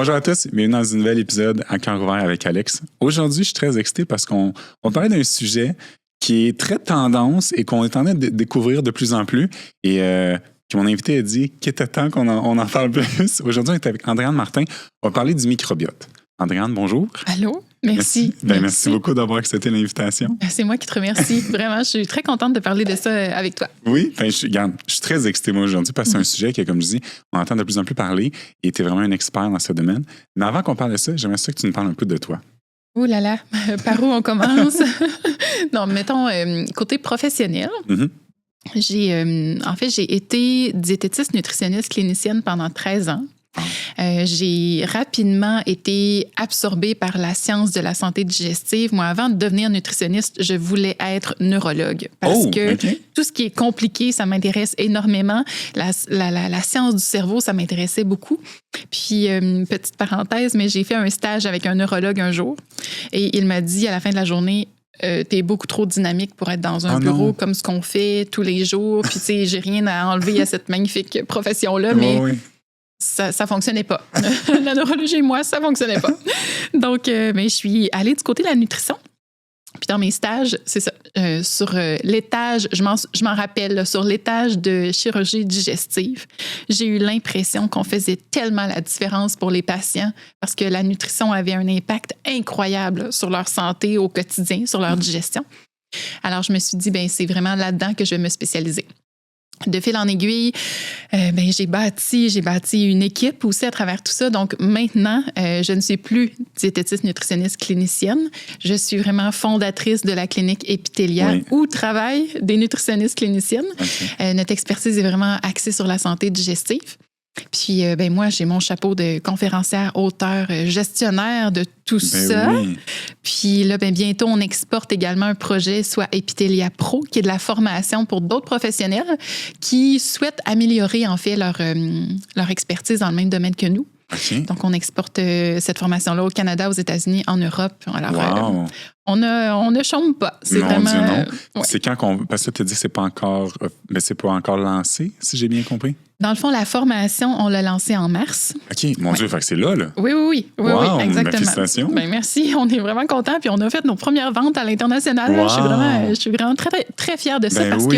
Bonjour à tous, bienvenue dans un nouvel épisode à Cœur ouvert avec Alex. Aujourd'hui, je suis très excité parce qu'on parlait d'un sujet qui est très tendance et qu'on est en train de découvrir de plus en plus. Et que mon invité a dit qu'il était temps qu'on en parle plus. Aujourd'hui, on est avec Andréane Martin. On va parler du microbiote. Andréane, bonjour. Allô, merci. Merci beaucoup d'avoir accepté l'invitation. C'est moi qui te remercie. Vraiment, je suis très contente de parler de ça avec toi. Oui, je suis très excitée moi aujourd'hui parce que c'est un sujet qui, comme je dis, on entend de plus en plus parler et tu es vraiment un expert dans ce domaine. Mais avant qu'on parle de ça, j'aimerais ça que tu nous parles un peu de toi. Ouh là là, par où on commence? Non, mettons, côté professionnel, j'ai été diététiste, nutritionniste, clinicienne pendant 13 ans. J'ai rapidement été absorbée par la science de la santé digestive. Moi, avant de devenir nutritionniste, je voulais être neurologue parce que tout ce qui est compliqué, ça m'intéresse énormément. La science du cerveau, ça m'intéressait beaucoup. Puis, petite parenthèse, mais j'ai fait un stage avec un neurologue un jour et il m'a dit à la fin de la journée, t'es beaucoup trop dynamique pour être dans un bureau comme ce qu'on fait tous les jours. Puis, tu sais, j'ai rien à enlever à cette magnifique profession-là, mais... Ça fonctionnait pas. La neurologie et moi, ça fonctionnait pas. Donc, je suis allée du côté de la nutrition. Puis dans mes stages, c'est ça, sur l'étage, je m'en rappelle, là, sur l'étage de chirurgie digestive, j'ai eu l'impression qu'on faisait tellement la différence pour les patients parce que la nutrition avait un impact incroyable sur leur santé au quotidien, sur leur digestion. Alors, je me suis dit, c'est vraiment là-dedans que je vais me spécialiser. De fil en aiguille, j'ai bâti une équipe aussi à travers tout ça. Donc maintenant, je ne suis plus diététiste, nutritionniste, clinicienne. Je suis vraiment fondatrice de la clinique Epitelia où travaillent des nutritionnistes cliniciennes. Notre expertise est vraiment axée sur la santé digestive. Puis, moi, j'ai mon chapeau de conférencière, auteur, gestionnaire de tout ça. Oui. Puis là, bientôt, on exporte également un projet, soit Epitelia Pro, qui est de la formation pour d'autres professionnels qui souhaitent améliorer, en fait, leur expertise dans le même domaine que nous. Donc, on exporte cette formation-là au Canada, aux États-Unis, en Europe. Alors, on ne chôme pas. C'est vraiment... C'est quand parce que tu as dit que c'est pas encore lancé, si j'ai bien compris? Dans le fond, la formation, on l'a lancée en mars. OK, mon Dieu, fait que c'est là. Oui, exactement. Félicitations. Merci, on est vraiment contents. Puis on a fait nos premières ventes à l'international. Je suis vraiment très, très fière de ça parce que,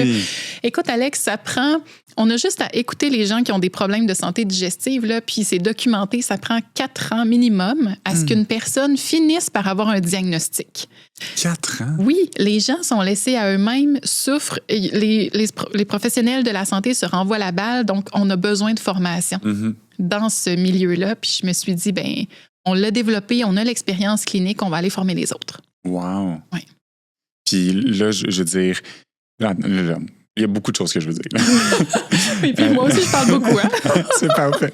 écoute, Alex, ça prend... On a juste à écouter les gens qui ont des problèmes de santé digestive, là, puis c'est documenté, ça prend 4 ans minimum à ce qu'une personne finisse par avoir un diagnostic. 4 ans? Oui, les gens sont laissés à eux-mêmes, souffrent. Les professionnels de la santé se renvoient la balle, donc on a besoin de formation dans ce milieu-là. Puis je me suis dit, on l'a développé, on a l'expérience clinique, on va aller former les autres. Wow! Oui. Puis là, je veux dire... Là, il y a beaucoup de choses que je veux dire. Et puis moi aussi, je parle beaucoup. Hein? C'est parfait.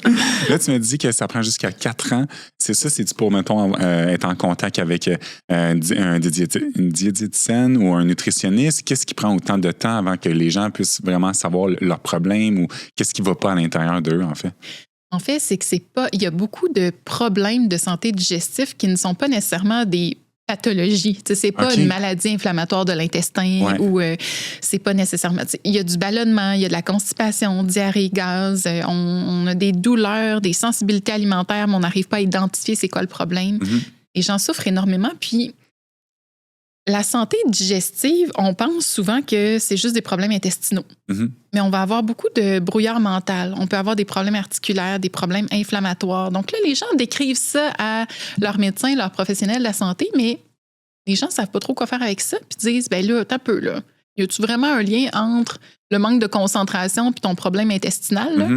Là, tu me dis que ça prend jusqu'à 4 ans. C'est-tu pour, mettons, être en contact avec une diététicienne ou un nutritionniste? Qu'est-ce qui prend autant de temps avant que les gens puissent vraiment savoir leurs problèmes ou qu'est-ce qui ne va pas à l'intérieur d'eux, en fait? En fait, c'est que il y a beaucoup de problèmes de santé digestive qui ne sont pas nécessairement des pathologie. C'est pas une maladie inflammatoire de l'intestin ou c'est pas nécessairement... Il y a du ballonnement, il y a de la constipation, diarrhée, gaz, on a des douleurs, des sensibilités alimentaires, mais on n'arrive pas à identifier c'est quoi le problème. Les gens souffrent énormément. Puis la santé digestive, on pense souvent que c'est juste des problèmes intestinaux. Mais on va avoir beaucoup de brouillard mental. On peut avoir des problèmes articulaires, des problèmes inflammatoires. Donc là, les gens décrivent ça à leur médecin, leur professionnel de la santé, mais les gens ne savent pas trop quoi faire avec ça. Puis disent, là, t'as peu, là. Y a-tu vraiment un lien entre le manque de concentration puis ton problème intestinal? Là?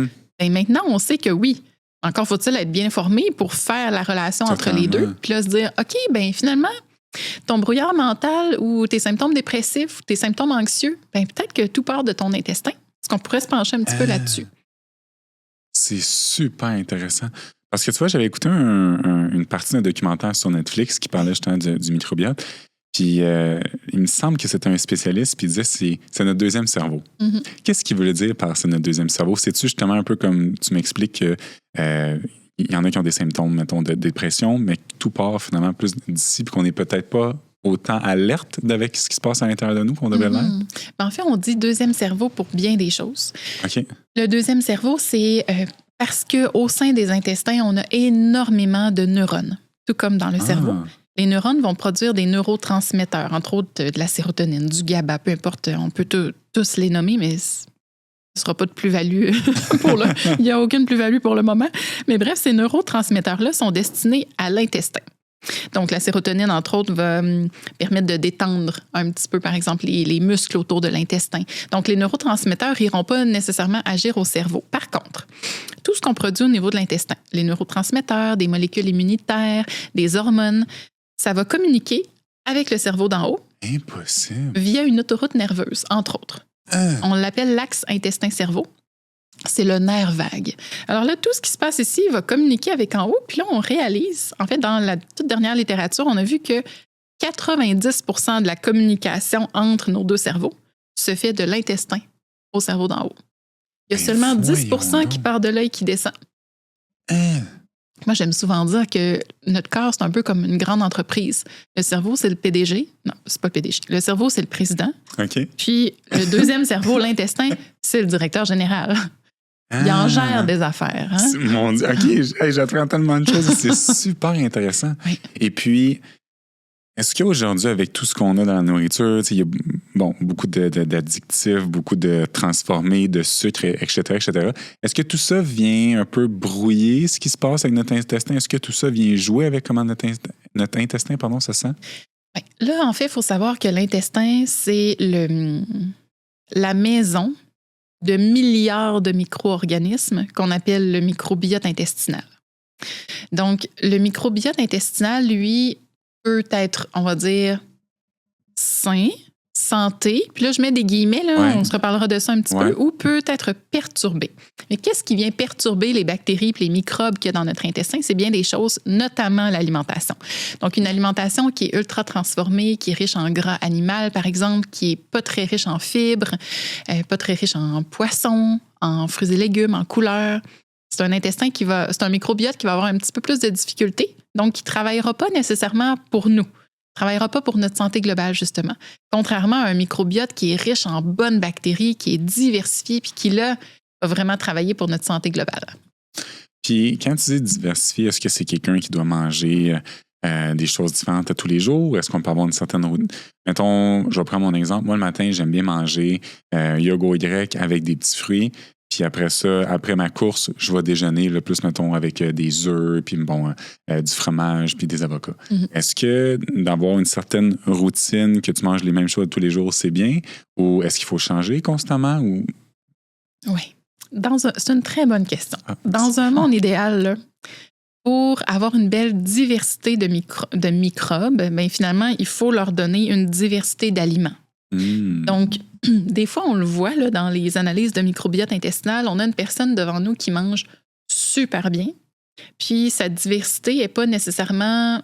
Maintenant, on sait que oui. Encore faut-il être bien formé pour faire la relation entre les deux. Puis là, se dire, OK, finalement, ton brouillard mental ou tes symptômes dépressifs ou tes symptômes anxieux, peut-être que tout part de ton intestin. Est-ce qu'on pourrait se pencher un petit peu là-dessus? C'est super intéressant. Parce que tu vois, j'avais écouté une partie d'un documentaire sur Netflix qui parlait justement du microbiote. Puis il me semble que c'était un spécialiste puis il disait c'est notre deuxième cerveau. Qu'est-ce qu'il voulait dire par c'est notre deuxième cerveau? C'est-tu justement un peu comme tu m'expliques que il y en a qui ont des symptômes, mettons, de dépression, mais que tout part finalement plus d'ici puis qu'on n'est peut-être pas autant alerte avec ce qui se passe à l'intérieur de nous qu'on devrait l'être? En fait, on dit deuxième cerveau pour bien des choses. OK. Le deuxième cerveau, c'est Parce qu'au sein des intestins, on a énormément de neurones, tout comme dans le cerveau. Les neurones vont produire des neurotransmetteurs, entre autres de la sérotonine, du GABA, peu importe, on peut tous les nommer, mais ce ne sera pas de plus-value. Il n'y a aucune plus-value pour le moment. Mais bref, ces neurotransmetteurs-là sont destinés à l'intestin. Donc, la sérotonine, entre autres, va permettre de détendre un petit peu, par exemple, les muscles autour de l'intestin. Donc, les neurotransmetteurs n'iront pas nécessairement agir au cerveau. Par contre, tout ce qu'on produit au niveau de l'intestin, les neurotransmetteurs, des molécules immunitaires, des hormones, ça va communiquer avec le cerveau d'en haut. Impossible. Via une autoroute nerveuse, entre autres. On l'appelle l'axe intestin-cerveau. C'est le nerf vague. Alors là, tout ce qui se passe ici va communiquer avec en haut, puis là, on réalise, en fait, dans la toute dernière littérature, on a vu que 90% de la communication entre nos deux cerveaux se fait de l'intestin au cerveau d'en haut. Il y a seulement 10% qui part de l'œil qui descend. Moi, j'aime souvent dire que notre corps, c'est un peu comme une grande entreprise. Le cerveau, c'est le PDG. Non, c'est pas le PDG. Le cerveau, c'est le président. OK. Puis le deuxième cerveau, l'intestin, c'est le directeur général. Il en gère des affaires. Hein? Mon Dieu, OK, j'apprends tellement de choses. C'est super intéressant. Oui. Et puis, est-ce qu'aujourd'hui, avec tout ce qu'on a dans la nourriture, il y a beaucoup d'addictifs, beaucoup de transformés, de sucre, etc., etc., est-ce que tout ça vient un peu brouiller ce qui se passe avec notre intestin? Est-ce que tout ça vient jouer avec comment notre intestin se sent? Oui. Là, en fait, il faut savoir que l'intestin, c'est la maison de milliards de micro-organismes qu'on appelle le microbiote intestinal. Donc, le microbiote intestinal, lui, peut être, on va dire, sain, santé, puis là, je mets des guillemets, là, Ouais. on se reparlera de ça un petit peu, ou peut être perturbé. Mais qu'est-ce qui vient perturber les bactéries et les microbes qu'il y a dans notre intestin? C'est bien des choses, notamment l'alimentation. Donc, une alimentation qui est ultra transformée, qui est riche en gras animal, par exemple, qui est pas très riche en fibres, pas très riche en poissons, en fruits et légumes, en couleurs. C'est un intestin c'est un microbiote qui va avoir un petit peu plus de difficultés, donc qui ne travaillera pas nécessairement pour nous. Ne travaillera pas pour notre santé globale, justement. Contrairement à un microbiote qui est riche en bonnes bactéries, qui est diversifié, puis qui, là, va vraiment travailler pour notre santé globale. Puis, quand tu dis diversifié, est-ce que c'est quelqu'un qui doit manger des choses différentes à tous les jours? Est-ce qu'on peut avoir une certaine routine? Mettons, je vais prendre mon exemple. Moi, le matin, j'aime bien manger yogourt grec avec des petits fruits. Puis après ça, après ma course, je vais déjeuner, le plus, mettons, avec des œufs, puis du fromage, puis des avocats. Mm-hmm. Est-ce que d'avoir une certaine routine, que tu manges les mêmes choses tous les jours, c'est bien? Ou est-ce qu'il faut changer constamment? Ou... Oui. C'est une très bonne question. Dans un monde idéal, là, pour avoir une belle diversité de microbes, bien, finalement, il faut leur donner une diversité d'aliments. Donc, des fois, on le voit là, dans les analyses de microbiote intestinal, on a une personne devant nous qui mange super bien, puis sa diversité n'est pas nécessairement,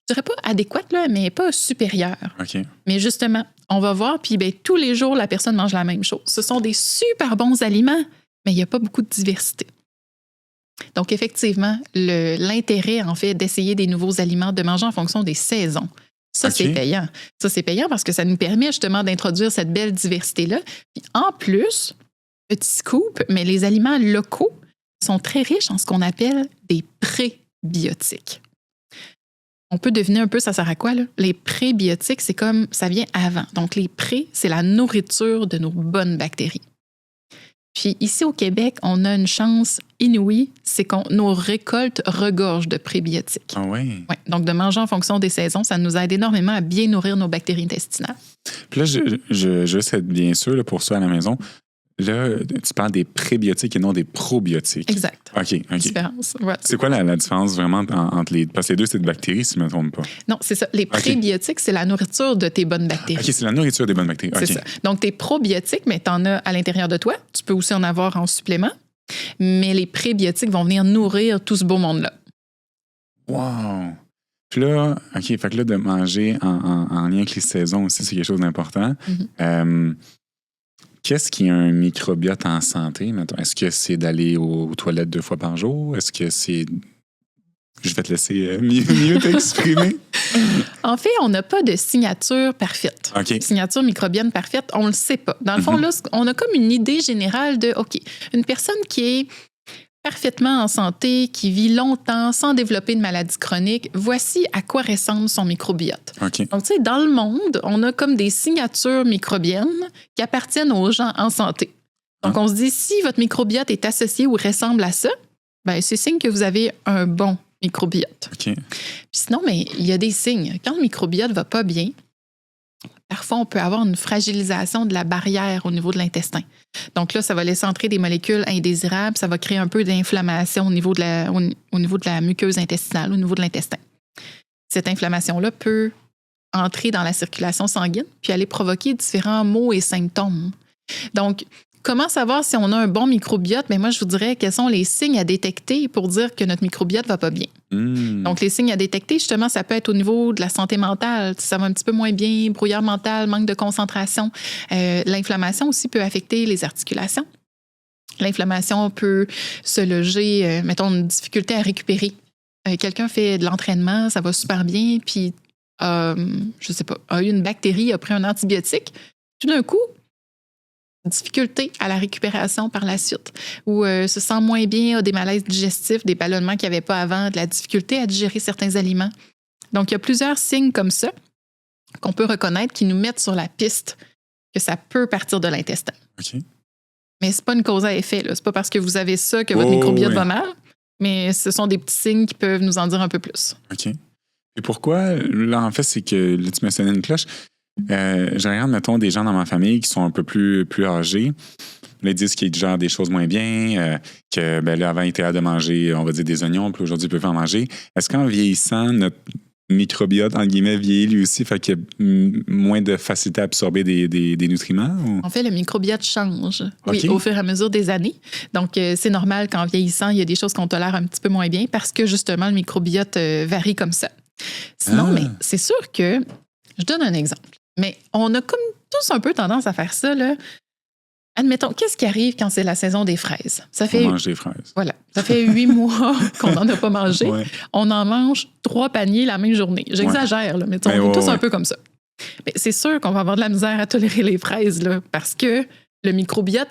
je dirais pas adéquate, là, mais pas supérieure. Okay. Mais justement, on va voir, puis ben, tous les jours, la personne mange la même chose. Ce sont des super bons aliments, mais il n'y a pas beaucoup de diversité. Donc, effectivement, l'intérêt, en fait, d'essayer des nouveaux aliments, de manger en fonction des saisons, ça, c'est payant. Ça, c'est payant parce que ça nous permet justement d'introduire cette belle diversité-là. Puis en plus, petit scoop, mais les aliments locaux sont très riches en ce qu'on appelle des prébiotiques. On peut deviner un peu ça sert à quoi, là? Les prébiotiques, c'est comme ça vient avant. Donc, les pré, c'est la nourriture de nos bonnes bactéries. Puis ici au Québec, on a une chance inouïe, c'est que nos récoltes regorgent de prébiotiques. Ah oui? Oui, donc de manger en fonction des saisons, ça nous aide énormément à bien nourrir nos bactéries intestinales. Puis là, je sais être bien sûr là, pour ça à la maison. Là, tu parles des prébiotiques et non des probiotiques. Exact. OK. Différence. Voilà. C'est quoi la différence vraiment entre les... Parce que les deux, c'est des bactéries, si je ne me trompe pas. Non, c'est ça. Les prébiotiques, c'est la nourriture de tes bonnes bactéries. OK, c'est la nourriture des bonnes bactéries. C'est ça. Donc, tes probiotiques, mais tu en as à l'intérieur de toi. Tu peux aussi en avoir en supplément. Mais les prébiotiques vont venir nourrir tout ce beau monde-là. Wow! Puis là, OK, fait que là, de manger en lien avec les saisons aussi, c'est quelque chose d'important. Mm-hmm. Qu'est-ce qui est un microbiote en santé, mettons? Est-ce que c'est d'aller aux toilettes 2 fois par jour? Est-ce que c'est... Je vais te laisser mieux t'exprimer. En fait, on n'a pas de signature parfaite. Okay. Signature microbienne parfaite, on ne le sait pas. Dans le fond, là, on a comme une idée générale de, OK, une personne qui est parfaitement en santé, qui vit longtemps sans développer de maladies chroniques, voici à quoi ressemble son microbiote. OK. Donc, tu sais, dans le monde, on a comme des signatures microbiennes qui appartiennent aux gens en santé. Donc, on se dit, si votre microbiote est associé ou ressemble à ça, ben, c'est signe que vous avez un bon microbiote. OK. Puis sinon, mais il y a des signes. Quand le microbiote va pas bien, parfois, on peut avoir une fragilisation de la barrière au niveau de l'intestin. Donc là, ça va laisser entrer des molécules indésirables, ça va créer un peu d'inflammation au niveau de la muqueuse intestinale, au niveau de l'intestin. Cette inflammation-là peut entrer dans la circulation sanguine puis aller provoquer différents maux et symptômes. Donc, comment savoir si on a un bon microbiote? Bien, moi, je vous dirais quels sont les signes à détecter pour dire que notre microbiote va pas bien. Donc, les signes à détecter, justement, ça peut être au niveau de la santé mentale. Ça va un petit peu moins bien, brouillard mental, manque de concentration. L'inflammation aussi peut affecter les articulations. L'inflammation peut se loger, mettons, une difficulté à récupérer. Quelqu'un fait de l'entraînement, ça va super bien, puis, je sais pas, a eu une bactérie, a pris un antibiotique. Tout d'un coup, difficulté à la récupération par la suite, ou se sent moins bien, a des malaises digestifs, des ballonnements qu'il n'y avait pas avant, de la difficulté à digérer certains aliments. Donc, il y a plusieurs signes comme ça qu'on peut reconnaître qui nous mettent sur la piste que ça peut partir de l'intestin. OK. Mais ce n'est pas une cause à effet. Ce n'est pas parce que vous avez ça que votre microbiote va mal, mais ce sont des petits signes qui peuvent nous en dire un peu plus. OK. Et pourquoi? Là, en fait, c'est que là, tu mentionnais une cloche. Je regarde, mettons, des gens dans ma famille qui sont un peu plus âgés. Là, ils disent qu'ils digèrent des choses moins bien, que ben, là, avant, ils étaient à de manger, on va dire, des oignons, puis aujourd'hui, ils peuvent en manger. Est-ce qu'en vieillissant, notre microbiote, en guillemets, vieillit lui aussi, fait qu'il y a moins de facilité à absorber des nutriments? Ou? En fait, le microbiote change, Okay. oui, au fur et à mesure des années. Donc, c'est normal qu'en vieillissant, il y a des choses qu'on tolère un petit peu moins bien parce que, justement, le microbiote varie comme ça. Sinon, mais c'est sûr que... Je donne un exemple. Mais on a comme tous un peu tendance à faire ça, là. Admettons, qu'est-ce qui arrive quand c'est la saison des fraises? On mange des fraises. Voilà. Ça fait 8 mois qu'on n'en a pas mangé. Ouais. On en mange 3 paniers la même journée. J'exagère, là, mais on est tous un peu comme ça. Mais c'est sûr qu'on va avoir de la misère à tolérer les fraises, là, parce que le microbiote,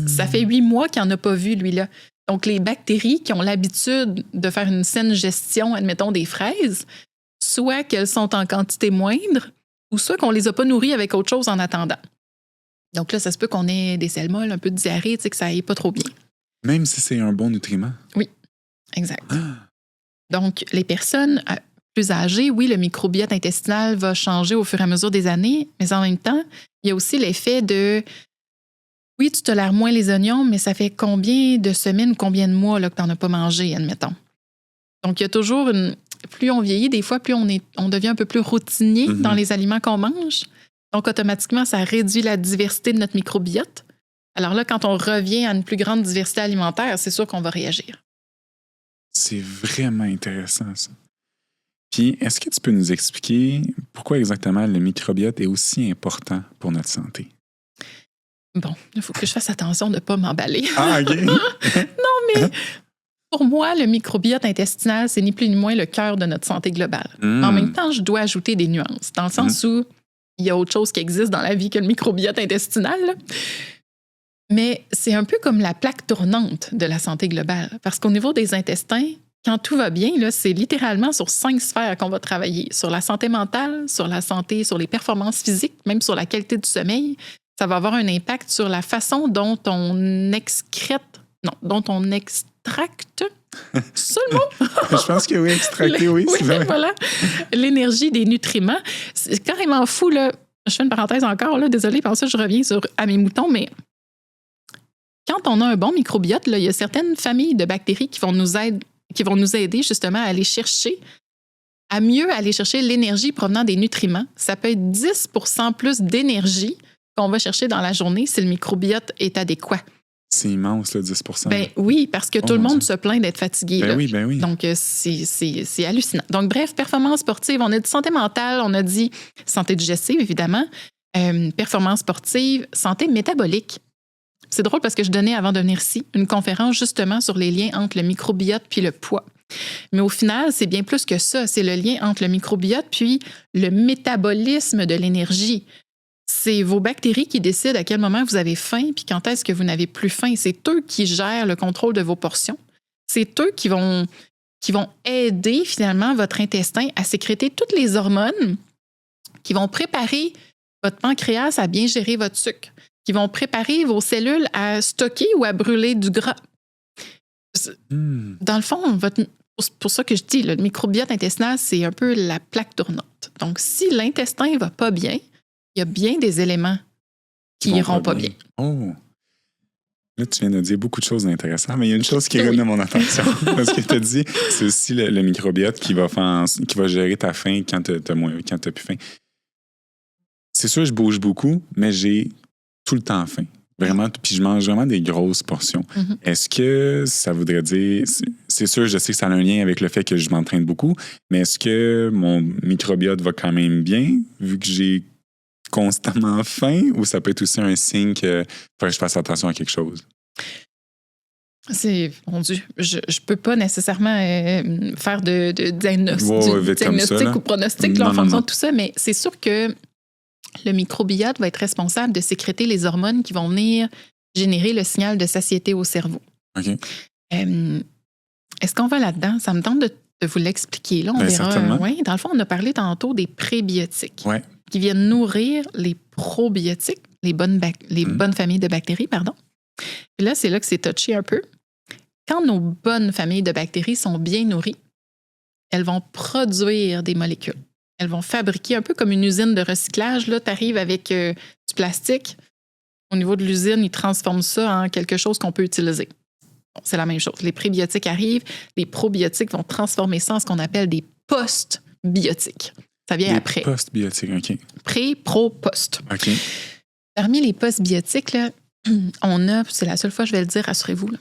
ça fait 8 mois qu'il n'en a pas vu, lui-là. Donc, les bactéries qui ont l'habitude de faire une saine gestion, admettons, des fraises, soit qu'elles sont en quantité moindre, ou soit qu'on les a pas nourries avec autre chose en attendant. Donc là, ça se peut qu'on ait des selles molles, un peu de diarrhée, que ça aille pas trop bien. Même si c'est un bon nutriment? Oui, exact. Donc, les personnes plus âgées, oui, le microbiote intestinal va changer au fur et à mesure des années, mais en même temps, il y a aussi l'effet de... Oui, tu tolères moins les oignons, mais ça fait combien de semaines ou combien de mois là, que tu n'en as pas mangé, admettons. Donc, il y a toujours une... Plus on vieillit, des fois, plus on devient un peu plus routinier dans les aliments qu'on mange. Donc, automatiquement, ça réduit la diversité de notre microbiote. Alors là, quand on revient à une plus grande diversité alimentaire, c'est sûr qu'on va réagir. C'est vraiment intéressant, ça. Puis, est-ce que tu peux nous expliquer pourquoi exactement le microbiote est aussi important pour notre santé? Bon, il faut que je fasse attention de ne pas m'emballer. Ah, OK. Non, mais... Pour moi, le microbiote intestinal, c'est ni plus ni moins le cœur de notre santé globale. En même temps, je dois ajouter des nuances, dans le sens où il y a autre chose qui existe dans la vie que le microbiote intestinal. Mais c'est un peu comme la plaque tournante de la santé globale. Parce qu'au niveau des intestins, quand tout va bien, là, c'est littéralement sur 5 sphères qu'on va travailler. Sur la santé mentale, sur la santé, sur les performances physiques, même sur la qualité du sommeil. Ça va avoir un impact sur la façon dont on extracte seulement. Je pense que oui, extracter, oui. Oui, voilà. L'énergie des nutriments. C'est carrément fou, là. Je fais une parenthèse encore, là. Désolée, pour ça, je reviens à mes moutons, mais quand on a un bon microbiote, là, il y a certaines familles de bactéries qui vont nous aider justement à aller chercher, à mieux aller chercher l'énergie provenant des nutriments. Ça peut être 10% plus d'énergie qu'on va chercher dans la journée si le microbiote est adéquat. C'est immense, le 10%. Ben oui, parce que tout le monde se plaint d'être fatigué. Ben oui, ben oui. Donc, c'est hallucinant. Donc, bref, performance sportive, on a dit santé mentale, on a dit santé digestive, évidemment, performance sportive, santé métabolique. C'est drôle parce que je donnais, avant de venir ici, une conférence justement sur les liens entre le microbiote puis le poids. Mais au final, c'est bien plus que ça. C'est le lien entre le microbiote puis le métabolisme de l'énergie. c'est vos bactéries qui décident à quel moment vous avez faim puis quand est-ce que vous n'avez plus faim. C'est eux qui gèrent le contrôle de vos portions. C'est eux qui vont aider finalement votre intestin à sécréter toutes les hormones qui vont préparer votre pancréas à bien gérer votre sucre, qui vont préparer vos cellules à stocker ou à brûler du gras. Dans le fond, pour ça que je dis, le microbiote intestinal, c'est un peu la plaque tournante. Donc, si l'intestin ne va pas bien, il y a bien des éléments qui n'iront pas bien. Oh! Là, tu viens de dire beaucoup de choses intéressantes, mais il y a une chose qui revenait à mon attention. Parce que tu as dit, c'est aussi le microbiote qui va gérer ta faim quand tu n'as plus faim. C'est sûr, je bouge beaucoup, mais j'ai tout le temps faim. Vraiment, puis je mange vraiment des grosses portions. Mm-hmm. Est-ce que ça voudrait dire... C'est sûr, je sais que ça a un lien avec le fait que je m'entraîne beaucoup, mais est-ce que mon microbiote va quand même bien, vu que j'ai constamment faim, ou ça peut être aussi un signe que je fasse attention à quelque chose? Mon Dieu, je peux pas nécessairement faire de diagnostic ou pronostic en fonction de tout ça, mais c'est sûr que le microbiote va être responsable de sécréter les hormones qui vont venir générer le signal de satiété au cerveau. OK. Est-ce qu'on va là-dedans? Ça me tente de vous l'expliquer. Là, on verra. Dans le fond, on a parlé tantôt des prébiotiques qui viennent nourrir les probiotiques, les bonnes familles de bactéries, pardon. Et là, c'est là que c'est touché un peu. Quand nos bonnes familles de bactéries sont bien nourries, elles vont produire des molécules. Elles vont fabriquer un peu comme une usine de recyclage. Là, tu arrives avec du plastique. Au niveau de l'usine, ils transforment ça en quelque chose qu'on peut utiliser. Bon, c'est la même chose. Les prébiotiques arrivent, les probiotiques vont transformer ça en ce qu'on appelle des post-biotiques. Ça vient après. Post-biotiques, OK. Pré, pro, post. OK. Parmi les post-biotiques, là, on a, c'est la seule fois que je vais le dire, rassurez-vous, là.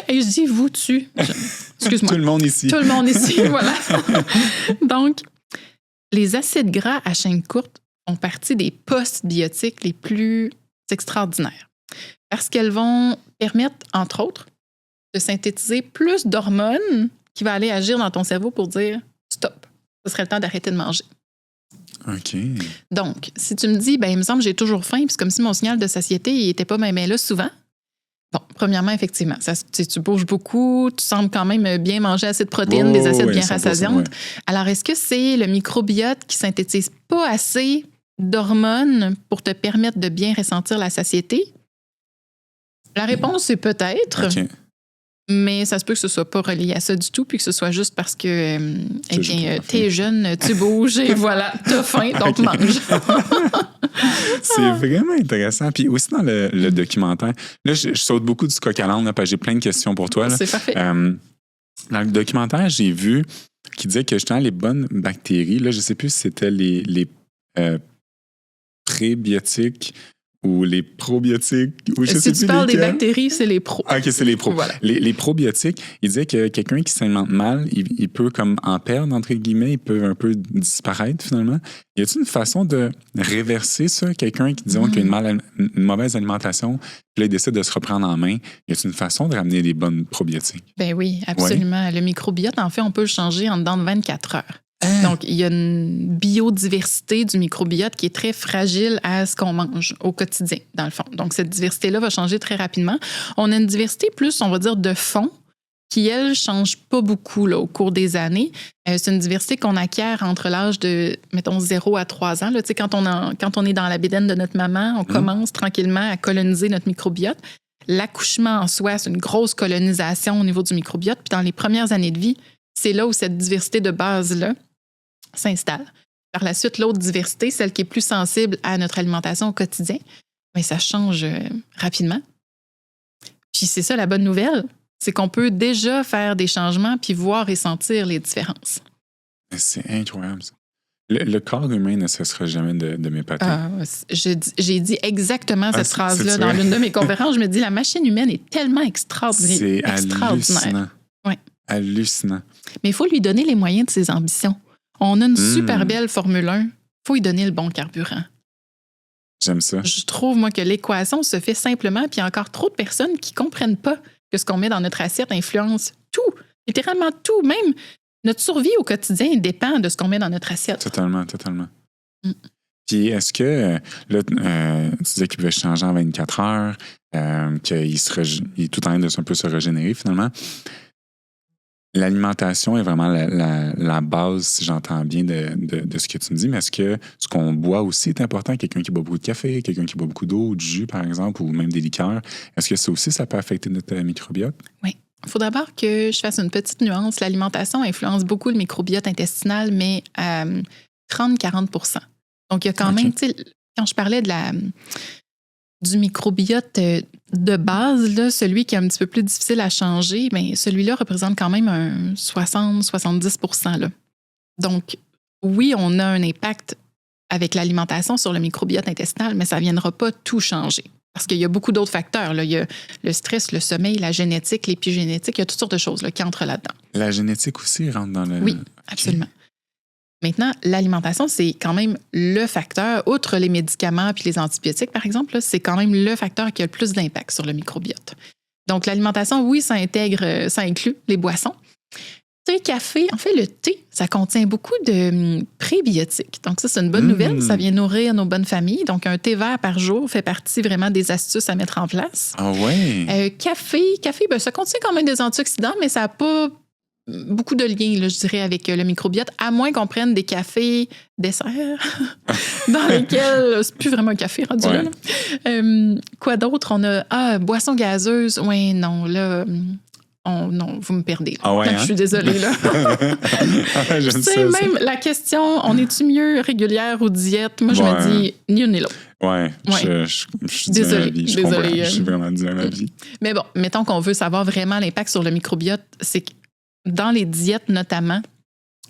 Et je dis vous, tu. Excuse-moi. Tout le monde ici. Tout le monde ici, voilà. Donc, les acides gras à chaîne courte font partie des post-biotiques les plus extraordinaires parce qu'elles vont permettre, entre autres, de synthétiser plus d'hormones qui vont aller agir dans ton cerveau pour dire « stop, ce serait le temps d'arrêter de manger ». OK. Donc, si tu me dis « il me semble que j'ai toujours faim », puis c'est comme si mon signal de satiété n'était pas même là souvent. Bon, premièrement, effectivement, tu bouges beaucoup, tu sembles quand même bien manger assez de protéines, des acides bien rassasiantes. Alors, est-ce que c'est le microbiote qui synthétise pas assez d'hormones pour te permettre de bien ressentir la satiété? La réponse, c'est peut-être. OK. Mais ça se peut que ce soit pas relié à ça du tout, puis que ce soit juste parce que, t'es jeune, tu bouges et voilà, t'as faim, donc mange. C'est vraiment intéressant. Puis aussi dans le documentaire, là, je saute beaucoup du coq à l'âne, parce que j'ai plein de questions pour toi. Là. C'est parfait. Dans le documentaire, j'ai vu qu'il disait que justement les bonnes bactéries, là, je ne sais plus si c'était les prébiotiques ou les probiotiques. Ou je sais si tu parles des bactéries, c'est les pros. OK, c'est les pros. Voilà. Les probiotiques, il disait que quelqu'un qui s'alimente mal, il peut comme en perdre, entre guillemets, il peut un peu disparaître finalement. Y a-t-il une façon de réverser ça? Quelqu'un qui, disons, qui a une mauvaise alimentation, puis là, il décide de se reprendre en main. Y a-t-il une façon de ramener des bonnes probiotiques? Ben oui, absolument. Ouais. Le microbiote, en fait, on peut le changer en dedans de 24 heures. Donc, il y a une biodiversité du microbiote qui est très fragile à ce qu'on mange au quotidien, dans le fond. Donc, cette diversité-là va changer très rapidement. On a une diversité plus, on va dire, de fond qui, elle, ne change pas beaucoup là, au cours des années. C'est une diversité qu'on acquiert entre l'âge de, mettons, 0 à 3 ans. Là, tu sais, quand on est dans la bédaine de notre maman, on commence tranquillement à coloniser notre microbiote. L'accouchement en soi, c'est une grosse colonisation au niveau du microbiote. Puis dans les premières années de vie, c'est là où cette diversité de base-là s'installe. Par la suite, l'autre diversité, celle qui est plus sensible à notre alimentation au quotidien, mais ça change rapidement. Puis c'est ça la bonne nouvelle, c'est qu'on peut déjà faire des changements puis voir et sentir les différences. C'est incroyable, ça. Le corps humain ne cessera jamais de m'épater. J'ai dit exactement cette phrase-là dans l'une de mes conférences. Je me dis, la machine humaine est tellement extraordinaire. C'est hallucinant. Ouais. Hallucinant. Mais il faut lui donner les moyens de ses ambitions. On a une super belle Formule 1. Il faut lui donner le bon carburant. J'aime ça. Je trouve, moi, que l'équation se fait simplement, puis il y a encore trop de personnes qui ne comprennent pas que ce qu'on met dans notre assiette influence tout, littéralement tout. Même notre survie au quotidien dépend de ce qu'on met dans notre assiette. Totalement. Puis est-ce que, là, tu disais qu'il pouvait changer en 24 heures, qu'il il est tout en train de un peu se régénérer finalement. L'alimentation est vraiment la base, si j'entends bien, de ce que tu me dis, mais est-ce que ce qu'on boit aussi est important? Quelqu'un qui boit beaucoup de café, quelqu'un qui boit beaucoup d'eau, du jus, par exemple, ou même des liqueurs, est-ce que ça aussi, ça peut affecter notre microbiote? Oui. Il faut d'abord que je fasse une petite nuance. L'alimentation influence beaucoup le microbiote intestinal, mais à 30-40 %. Donc, il y a quand même, tu sais, quand je parlais du microbiote de base, là, celui qui est un petit peu plus difficile à changer, bien, celui-là représente quand même un 60-70 %. Là. Donc, oui, on a un impact avec l'alimentation sur le microbiote intestinal, mais ça ne viendra pas tout changer. Parce qu'il y a beaucoup d'autres facteurs. Là. Il y a le stress, le sommeil, la génétique, l'épigénétique, il y a toutes sortes de choses là, qui entrent là-dedans. La génétique aussi rentre dans le... Oui, absolument. Maintenant, l'alimentation, c'est quand même le facteur, outre les médicaments puis les antibiotiques, par exemple, là, c'est quand même le facteur qui a le plus d'impact sur le microbiote. Donc, l'alimentation, oui, ça inclut les boissons. Thé, café, en fait, le thé, ça contient beaucoup de prébiotiques. Donc, ça, c'est une bonne nouvelle. Ça vient nourrir nos bonnes familles. Donc, un thé vert par jour fait partie vraiment des astuces à mettre en place. Ah ouais? Café, ben, ça contient quand même des antioxydants, mais ça n'a pas beaucoup de liens, là, je dirais, avec le microbiote, à moins qu'on prenne des cafés desserts dans lesquels c'est plus vraiment un café rendu là. Quoi d'autre? On a boissons gazeuses. Oui, non, là... non, vous me perdez. Là. Ah ouais, hein? Je suis désolée. Là. Je tu sais, même la question, on est-tu mieux régulière ou diète? Moi, je me dis ni une ni l'autre. Ouais. Je suis désolée. Je comprends. Je suis vraiment du même avis. Mais bon, mettons qu'on veut savoir vraiment l'impact sur le microbiote, c'est que dans les diètes notamment,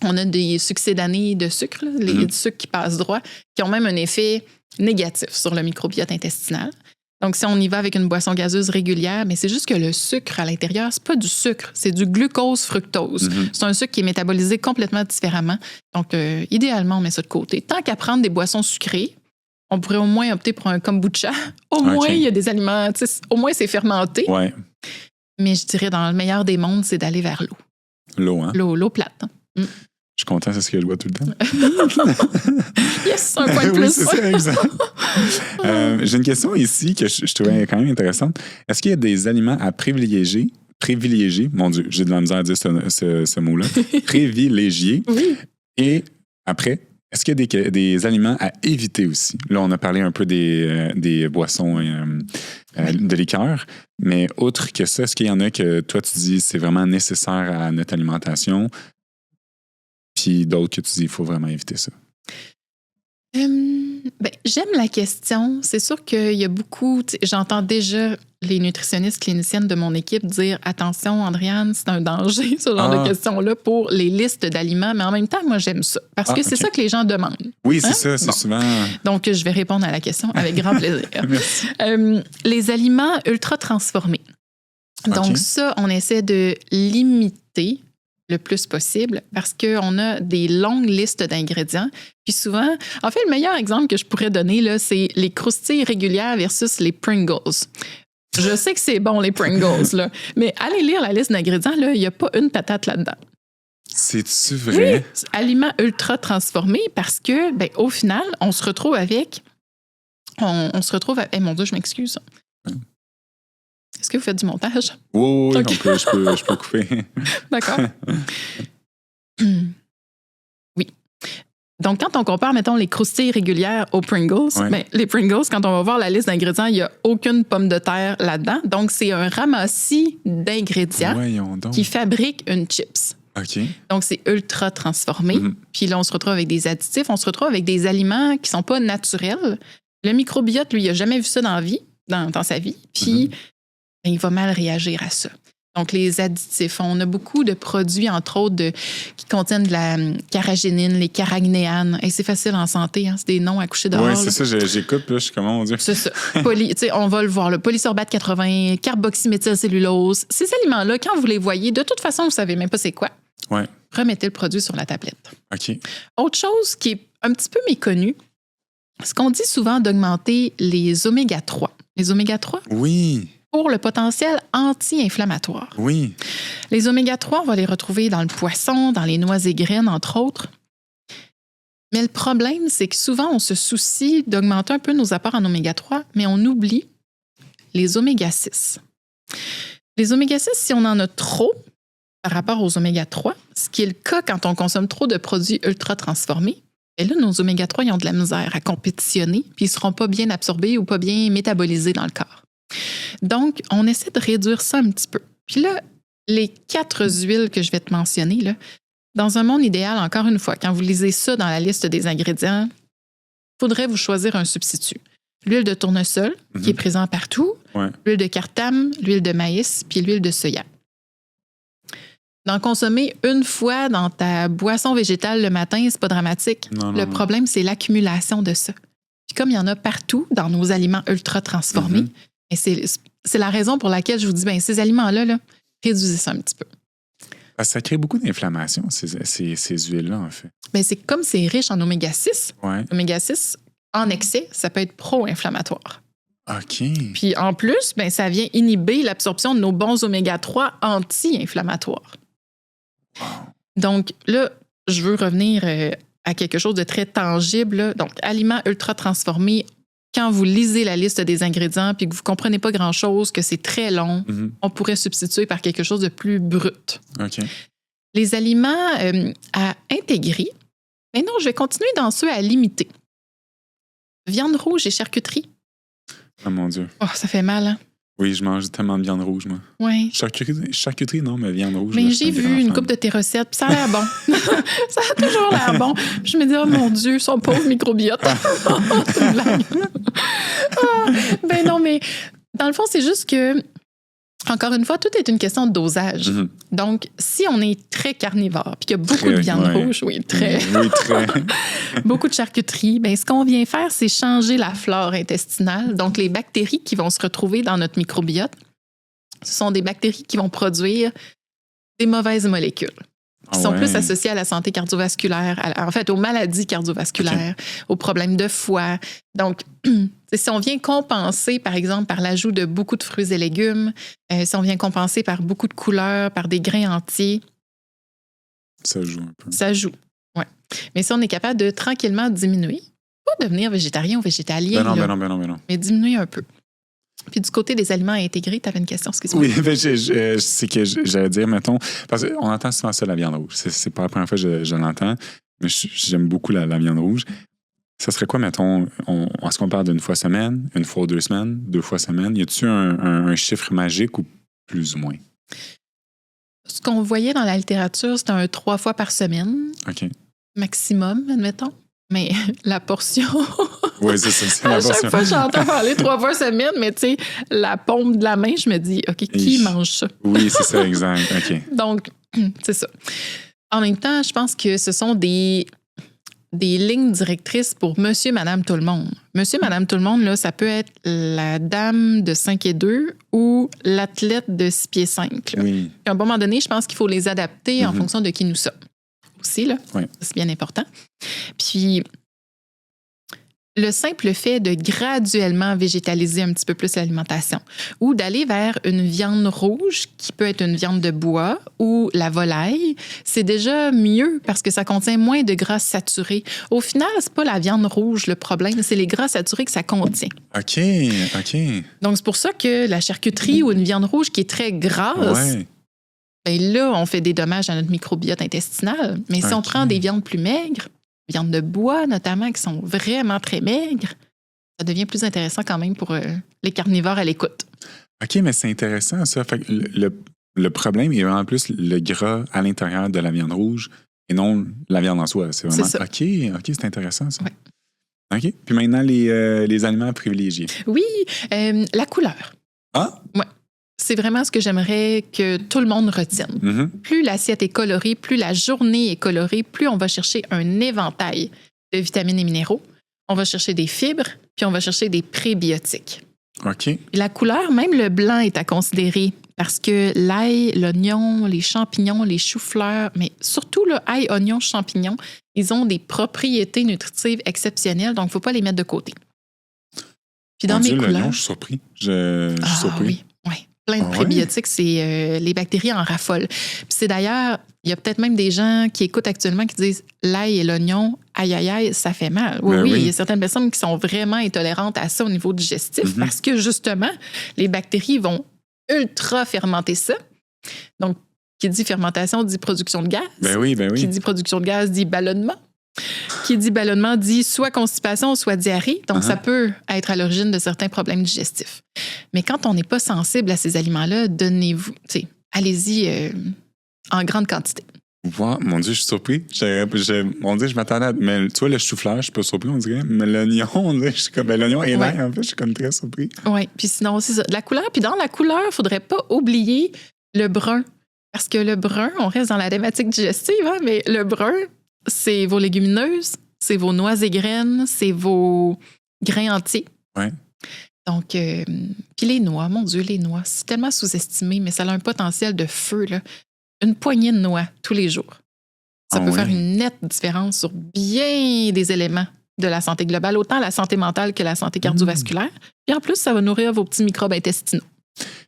on a des succédanés de sucre, là, les sucres qui passent droit, qui ont même un effet négatif sur le microbiote intestinal. Donc, si on y va avec une boisson gazeuse régulière, mais c'est juste que le sucre à l'intérieur, c'est pas du sucre, c'est du glucose-fructose. C'est un sucre qui est métabolisé complètement différemment. Donc, idéalement, on met ça de côté. Tant qu'à prendre des boissons sucrées, on pourrait au moins opter pour un kombucha. Au moins, il y a des aliments, au moins, c'est fermenté. Ouais. Mais je dirais, dans le meilleur des mondes, c'est d'aller vers l'eau. L'eau, hein? L'eau plate. Hein? Je suis content, c'est ce que je vois tout le temps. Yes, un point de plus. Oui, c'est ça, exact. J'ai une question ici que je trouvais quand même intéressante. Est-ce qu'il y a des aliments à privilégier, mon Dieu, j'ai de la misère à dire ce mot-là, privilégier. Oui. Et après, est-ce qu'il y a des aliments à éviter aussi? Là, on a parlé un peu des boissons de liqueur, mais autre que ça, est-ce qu'il y en a que toi, tu dis c'est vraiment nécessaire à notre alimentation, puis d'autres que tu dis il faut vraiment éviter ça? Ben, j'aime la question. C'est sûr qu'il y a beaucoup... J'entends déjà les nutritionnistes cliniciennes de mon équipe dire « Attention, Andréane, c'est un danger, ce genre de questions-là, pour les listes d'aliments. » Mais en même temps, moi, j'aime ça. Parce que c'est ça que les gens demandent. Oui, c'est ça. C'est souvent... Donc, je vais répondre à la question avec grand plaisir. Merci. Les aliments ultra-transformés. Donc, ça, on essaie de limiter le plus possible parce qu'on a des longues listes d'ingrédients. Puis souvent, en fait, le meilleur exemple que je pourrais donner, là, c'est les croustilles régulières versus les Pringles. Je sais que c'est bon, les Pringles, là, mais allez lire la liste d'ingrédients, là, il n'y a pas une patate là-dedans. C'est-tu vrai? Oui, aliments ultra transformés parce que, ben, au final, on se retrouve avec... On se retrouve avec... mon Dieu, je m'excuse. Est-ce que vous faites du montage? Oui, okay. Je peux couper. D'accord. Oui. Donc, quand on compare, mettons, les croustilles régulières aux Pringles, ben, les Pringles, quand on va voir la liste d'ingrédients, il n'y a aucune pomme de terre là-dedans. Donc, c'est un ramassis d'ingrédients qui fabrique une chips. OK. Donc, c'est ultra transformé. Puis là, on se retrouve avec des additifs. On se retrouve avec des aliments qui ne sont pas naturels. Le microbiote, lui, il n'a jamais vu ça dans sa vie. Puis, il va mal réagir à ça. Donc, les additifs, on a beaucoup de produits, entre autres, qui contiennent de la carragénine, les caragnéanes. Et c'est facile en santé, hein, c'est des noms à coucher dehors. Oui, c'est ça, j'écoute, puis là, je suis comment on dit. C'est ça. On va le voir, le polysorbate 80, carboxyméthylcellulose. Ces aliments-là, quand vous les voyez, de toute façon, vous ne savez même pas c'est quoi. Ouais. Remettez le produit sur la tablette. OK. Autre chose qui est un petit peu méconnue, c'est qu'on dit souvent d'augmenter les oméga 3. Les oméga 3? Oui. Pour le potentiel anti-inflammatoire. Oui. Les oméga 3, on va les retrouver dans le poisson, dans les noix et graines, entre autres. Mais le problème, c'est que souvent, on se soucie d'augmenter un peu nos apports en oméga 3, mais on oublie les oméga 6. Les oméga 6, si on en a trop par rapport aux oméga 3, ce qui est le cas quand on consomme trop de produits ultra transformés, et là, nos oméga 3, ils ont de la misère à compétitionner, puis ils ne seront pas bien absorbés ou pas bien métabolisés dans le corps. Donc, on essaie de réduire ça un petit peu. Puis là, les 4 huiles que je vais te mentionner, là, dans un monde idéal, encore une fois, quand vous lisez ça dans la liste des ingrédients, il faudrait vous choisir un substitut. L'huile de tournesol, qui est présente partout, l'huile de cartame, l'huile de maïs, puis l'huile de soya. D'en consommer une fois dans ta boisson végétale le matin, c'est pas dramatique. Le problème, c'est l'accumulation de ça. Puis comme il y en a partout dans nos aliments ultra transformés, et c'est la raison pour laquelle je vous dis, bien, ces aliments-là, là, réduisez ça un petit peu. Parce que ça crée beaucoup d'inflammation, ces huiles-là, en fait. Bien, c'est comme c'est riche en oméga 6. Oméga 6, en excès, ça peut être pro-inflammatoire. OK. Puis en plus, bien, ça vient inhiber l'absorption de nos bons oméga 3 anti-inflammatoires. Wow. Donc là, je veux revenir à quelque chose de très tangible. Là. Donc, aliments ultra transformés, quand vous lisez la liste des ingrédients puis que vous ne comprenez pas grand-chose, que c'est très long, on pourrait substituer par quelque chose de plus brut. OK. Les aliments à intégrer, mais non, je vais continuer dans ceux à limiter. Viande rouge et charcuterie. Oh mon Dieu. Oh, ça fait mal, hein? Oui, je mange tellement de viande rouge, moi. Oui. Charcuterie, non, mais viande rouge. Mais là, j'ai vu une couple de tes recettes, puis ça a l'air bon. Ça a toujours l'air bon. Puis je me dis, oh mon Dieu, son pauvre microbiote. C'est une blague. Ben non, mais dans le fond, c'est juste que, encore une fois, tout est une question de dosage. Donc, si on est très carnivore, puis qu'il y a beaucoup de viande rouge, très. Beaucoup de charcuterie, bien, ce qu'on vient faire, c'est changer la flore intestinale. Donc, les bactéries qui vont se retrouver dans notre microbiote, ce sont des bactéries qui vont produire des mauvaises molécules, qui sont plus associées à la santé cardiovasculaire, en fait, aux maladies cardiovasculaires, aux problèmes de foie. Donc, si on vient compenser, par exemple, par l'ajout de beaucoup de fruits et légumes, si on vient compenser par beaucoup de couleurs, par des grains entiers, ça joue un peu. Ça joue, oui. Mais si on est capable de tranquillement diminuer, pas devenir végétarien ou végétalien, ben non. Mais diminuer un peu. Puis du côté des aliments intégrés, tu avais une question, excuse-moi. Oui, ben c'est que j'allais dire, mettons, parce qu'on entend souvent ça, la viande rouge. C'est pas la première fois que je l'entends, mais j'aime beaucoup la viande rouge. Ça serait quoi, mettons, est-ce qu'on parle d'une fois semaine, une fois 2 semaines, 2 fois semaine? Y a-t-il un chiffre magique ou plus ou moins? Ce qu'on voyait dans la littérature, c'était un 3 fois par semaine. OK. Maximum, admettons. Mais la portion... Oui, c'est ça, c'est la portion. À chaque fois, j'entends parler 3 fois semaine, mais tu sais, la paume de la main, je me dis, OK, qui mange ça? Oui, c'est ça, exact. OK. Donc, c'est ça. En même temps, je pense que ce sont des lignes directrices pour monsieur, madame, tout le monde. Monsieur, madame, tout le monde, là, ça peut être la dame de 5 et 2 ou l'athlète de 6 pieds 5. Là. Oui. À un moment donné, je pense qu'il faut les adapter en fonction de qui nous sommes. Aussi, là. Oui. C'est bien important. Puis, le simple fait de graduellement végétaliser un petit peu plus l'alimentation ou d'aller vers une viande rouge qui peut être une viande de bois ou la volaille, c'est déjà mieux parce que ça contient moins de gras saturés. Au final, c'est pas la viande rouge le problème, c'est les gras saturés que ça contient. OK. Donc, c'est pour ça que la charcuterie ou une viande rouge qui est très grasse, ben là, on fait des dommages à notre microbiote intestinal. Mais si on prend des viandes plus maigres, viandes de bois notamment, qui sont vraiment très maigres, ça devient plus intéressant quand même pour les carnivores à l'écoute. OK, mais c'est intéressant ça. Fait que le problème est vraiment plus le gras à l'intérieur de la viande rouge et non la viande en soi. C'est vraiment... C'est ça. OK, c'est intéressant ça. Ouais. OK. Puis maintenant, les aliments privilégiés. Oui, la couleur. Ah? Oui. C'est vraiment ce que j'aimerais que tout le monde retienne. Plus l'assiette est colorée, plus la journée est colorée, plus on va chercher un éventail de vitamines et minéraux. On va chercher des fibres, puis on va chercher des prébiotiques. OK. La couleur, même le blanc est à considérer parce que l'ail, l'oignon, les champignons, les choux-fleurs, mais surtout le ail, oignon, champignons, ils ont des propriétés nutritives exceptionnelles, donc il ne faut pas les mettre de côté. Puis dans mes couleurs... L'oignon, je suis surpris. Je suis surpris. Oui. plein de prébiotiques, c'est les bactéries en raffolent. Puis c'est d'ailleurs, il y a peut-être même des gens qui écoutent actuellement qui disent l'ail et l'oignon, aïe, aïe, aïe, ça fait mal. Oui, il y a certaines personnes qui sont vraiment intolérantes à ça au niveau digestif parce que justement, les bactéries vont ultra fermenter ça. Donc, qui dit fermentation dit production de gaz. Ben oui. Qui dit production de gaz dit ballonnement. Qui dit ballonnement dit soit constipation, soit diarrhée. Donc, ça peut être à l'origine de certains problèmes digestifs. Mais quand on n'est pas sensible à ces aliments-là, allez-y en grande quantité. Wow, mon Dieu, je suis surpris. Mon Dieu, je m'attendais à... Mais tu vois, le chou-fleur, je suis pas surpris, on dirait. Mais l'oignon, on dirait, je suis comme... l'oignon et l'ail, en fait, je suis comme très surpris. Oui, puis sinon, c'est ça. La couleur, puis dans la couleur, il faudrait pas oublier le brun. Parce que le brun, on reste dans la thématique digestive, hein, mais le brun, c'est vos légumineuses, c'est vos noix et graines, c'est vos grains entiers. Ouais. Donc, puis les noix, mon Dieu, les noix, c'est tellement sous-estimé, mais ça a un potentiel de feu, là. Une poignée de noix tous les jours. Ça peut faire une nette différence sur bien des éléments de la santé globale, autant la santé mentale que la santé cardiovasculaire. Puis en plus, ça va nourrir vos petits microbes intestinaux.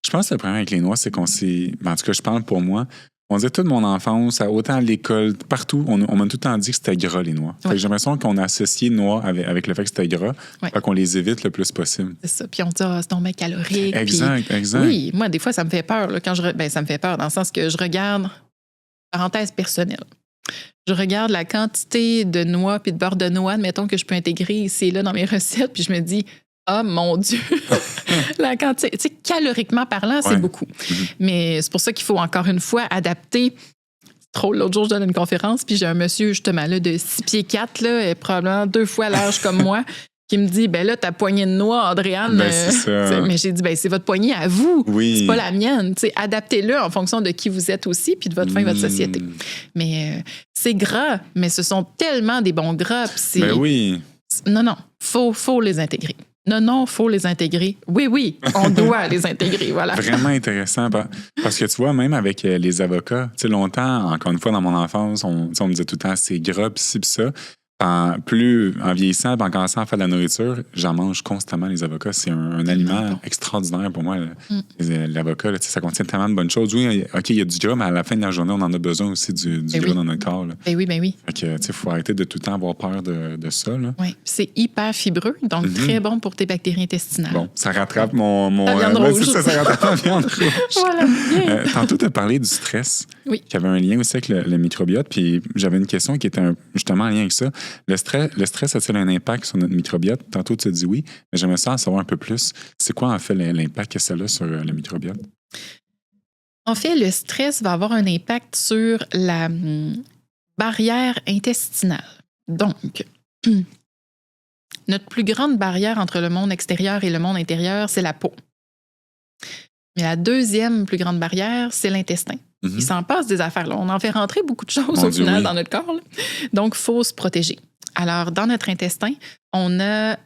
Je pense que le problème avec les noix, c'est qu'on s'est... En tout cas, je parle pour moi. On disait toute mon enfance, autant à l'école, partout, on m'a tout le temps dit que c'était gras, les noix. Fait que j'ai l'impression qu'on a associé noix avec le fait que c'était gras. Fait qu'on les évite le plus possible. C'est ça. Puis on dit, c'est tombé calorique. Exact. Oui, moi, des fois, ça me fait peur. Là, ça me fait peur dans le sens que je regarde, parenthèse personnelle, je regarde la quantité de noix puis de beurre de noix, admettons, que je peux intégrer ici et là dans mes recettes, puis je me dis, oh mon Dieu, la quantité, tu sais, caloriquement parlant, c'est beaucoup. Mais c'est pour ça qu'il faut encore une fois adapter. C'est trop, l'autre jour, je donne une conférence, puis j'ai un monsieur, justement, là, de 6 pieds 4, là, probablement 2 fois l'âge comme moi, qui me dit, ben là, ta poignée de noix, Andréane. C'est ça. Mais j'ai dit, ben c'est votre poignée à vous. Oui. C'est pas la mienne. T'sais, adaptez-le en fonction de qui vous êtes aussi, puis de votre faim, votre société. Mais c'est gras, mais ce sont tellement des bons gras. Ben oui. Non, faut les intégrer. Non, faut les intégrer. Oui, on doit les intégrer, voilà. Vraiment intéressant. Parce que tu vois, même avec les avocats, tu sais, longtemps, encore une fois, dans mon enfance, on me disait tout le temps, c'est gras, pis ci, pis ça. Plus en vieillissant, en commençant à faire de la nourriture, j'en mange constamment, les avocats. C'est un aliment extraordinaire pour moi. L'avocat, ça contient tellement de bonnes choses. Oui, OK, il y a du gras, mais à la fin de la journée, on en a besoin aussi du gras dans notre corps. Là. Ben oui. Fait que, il faut arrêter de tout le temps avoir peur de ça. Oui, c'est hyper fibreux, donc très bon pour tes bactéries intestinales. Bon, ça rattrape mon la viande rouge. ça rattrape la viande rouge. Voilà. Tantôt, tu as parlé du stress, qui avait un lien aussi avec le microbiote, puis j'avais une question qui était justement en lien avec ça. Le stress a-t-il un impact sur notre microbiote? Tantôt, tu as dit oui, mais j'aimerais ça en savoir un peu plus. C'est quoi, en fait, l'impact que ça a sur le microbiote? En fait, le stress va avoir un impact sur la barrière intestinale. Donc, notre plus grande barrière entre le monde extérieur et le monde intérieur, c'est la peau. Mais la deuxième plus grande barrière, c'est l'intestin. Il s'en passe des affaires. Là. On en fait rentrer beaucoup de choses au final dans notre corps. Là. Donc, il faut se protéger. Alors, dans notre intestin, on a